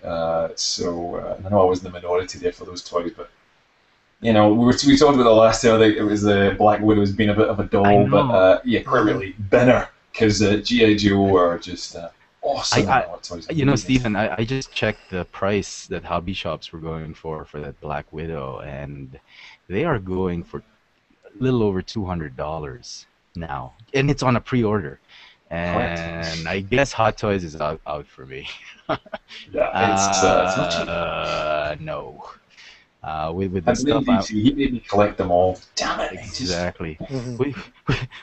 So I know I was in the minority there for those toys, but. We talked about the last time. I think it was the Black Widow's being a bit of a doll, but yeah, quite really binner because GI Joe are just awesome. Stephen, I just checked the price that hobby shops were going for that Black Widow, and they are going for a little over $200 now, and it's on a pre-order. And I guess Hot Toys is out for me. Yeah, it's not cheap. No. With the stuff he made me collect them all. Damn it! Exactly.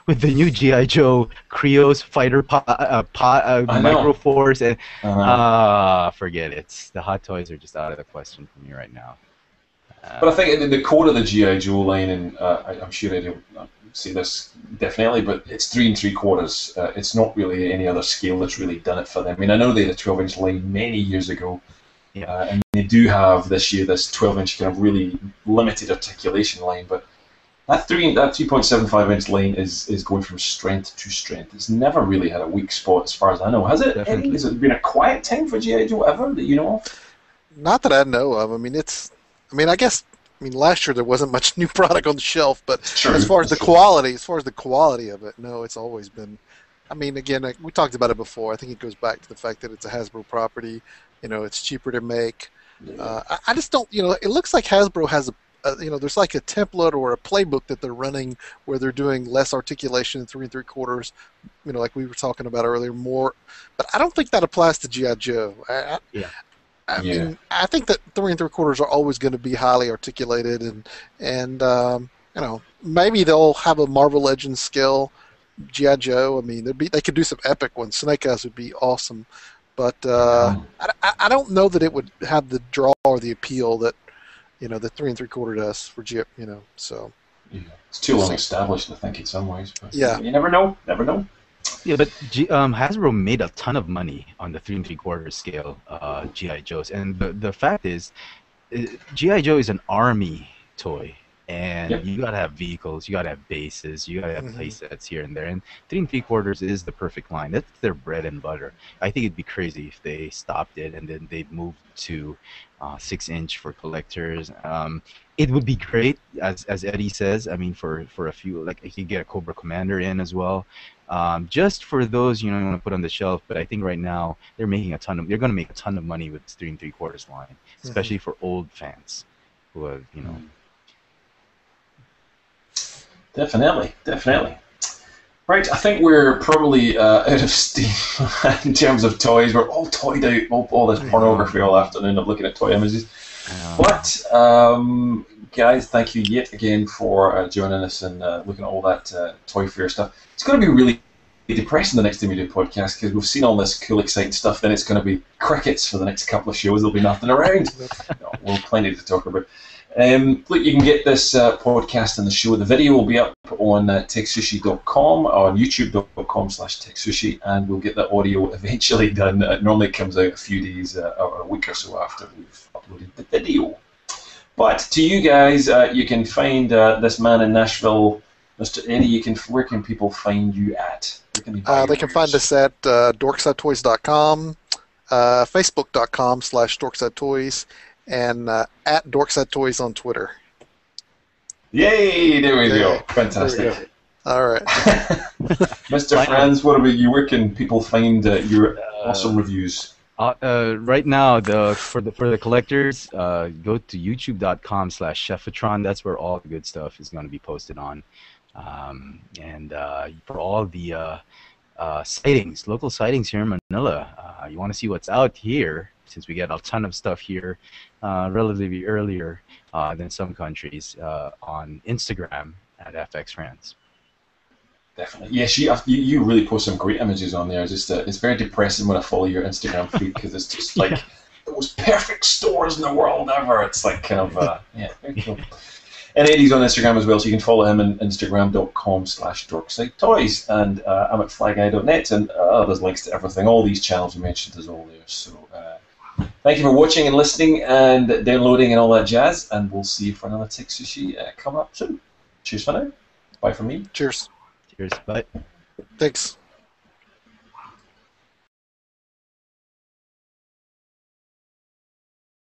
With the new GI Joe Krios fighter Micro Force, and forget it. The Hot Toys are just out of the question for me right now. But I think the core of the GI Joe line, and I'm sure I'll say this definitely, but it's 3 3/4. It's not really any other scale that's really done it for them. I mean, I know they had a 12-inch line many years ago. Yeah. And they do have this year this 12-inch kind of really limited articulation line, but that 3.75-inch line is going from strength to strength. It's never really had a weak spot as far as I know. Has it? Definitely. Has it been a quiet time for GI Joe ever that you know of? Not that I know of. I mean, last year there wasn't much new product on the shelf, but as far as the quality of it, no, it's always been. I mean, again, we talked about it before. I think it goes back to the fact that it's a Hasbro property. It's cheaper to make. I just don't. It looks like Hasbro has there's like a template or a playbook that they're running where they're doing less articulation in 3 3/4. Like we were talking about earlier, more. But I don't think that applies to GI Joe. I mean, I think that 3 3/4 are always going to be highly articulated, and you know, maybe they'll have a Marvel Legends scale G.I. Joe. I mean, they could do some epic ones. Snake Eyes would be awesome, but I don't know that it would have the draw or the appeal that the 3 3/4 does for G. So. Yeah. It's too long established, I think, in some ways. But yeah. You never know. Never know. Yeah, but Hasbro made a ton of money on the 3 3/4 scale G.I. Joes, and the fact is, G.I. Joe is an army toy, and you gotta have vehicles, you gotta have bases, you gotta have play sets here and there, and 3 3/4 is the perfect line. That's their bread and butter. I think it'd be crazy if they stopped it and then they moved to 6-inch for collectors. It would be great, as Eddie says. I mean, for a few, like you could get a Cobra Commander in as well, just for those you want to put on the shelf. But I think right now they're going to make a ton of money with this 3 3/4 line, especially for old fans who have Definitely. Right, I think we're probably out of steam in terms of toys. We're all toyed out, all this pornography all afternoon of looking at toy images. But, guys, thank you yet again for joining us and looking at all that Toy Fair stuff. It's going to be really depressing the next time we do a podcast because we've seen all this cool, exciting stuff. Then it's going to be crickets for the next couple of shows. There'll be nothing around. We'll have plenty to talk about. Look, you can get this podcast and the show. The video will be up on techsushi.com or on youtube.com/techsushi, and we'll get the audio eventually done. It normally comes out a few days or a week or so after we've uploaded the video. But to you guys, you can find this man in Nashville, Mr. Eddie. Where can people find you at? They can find us at dorksidetoys.com, facebook.com/dorksidetoys, and at dorksidetoys on Twitter. Yay! There we go. Fantastic. All right. Mr. Franz, what about you? Where can people find your awesome reviews? Right now, for the collectors, go to youtube.com/Chefatron. That's where all the good stuff is going to be posted on. And for all the sightings, local sightings here in Manila, you want to see what's out here, since we get a ton of stuff here relatively earlier than some countries, on Instagram at FXFriends. Definitely. Yes, you really post some great images on there. It's very depressing when I follow your Instagram feed because it's just like the most perfect stores in the world ever. It's like kind of, very cool. And Eddie's on Instagram as well, so you can follow him on instagram.com/dorksidetoys. And I'm at flageye.net, and there's links to everything. All these channels we mentioned is all there. So thank you for watching and listening and downloading and all that jazz. And we'll see you for another Tech Sushi coming up soon. Cheers for now. Bye from me. Cheers. Cheers. Bye. Thanks.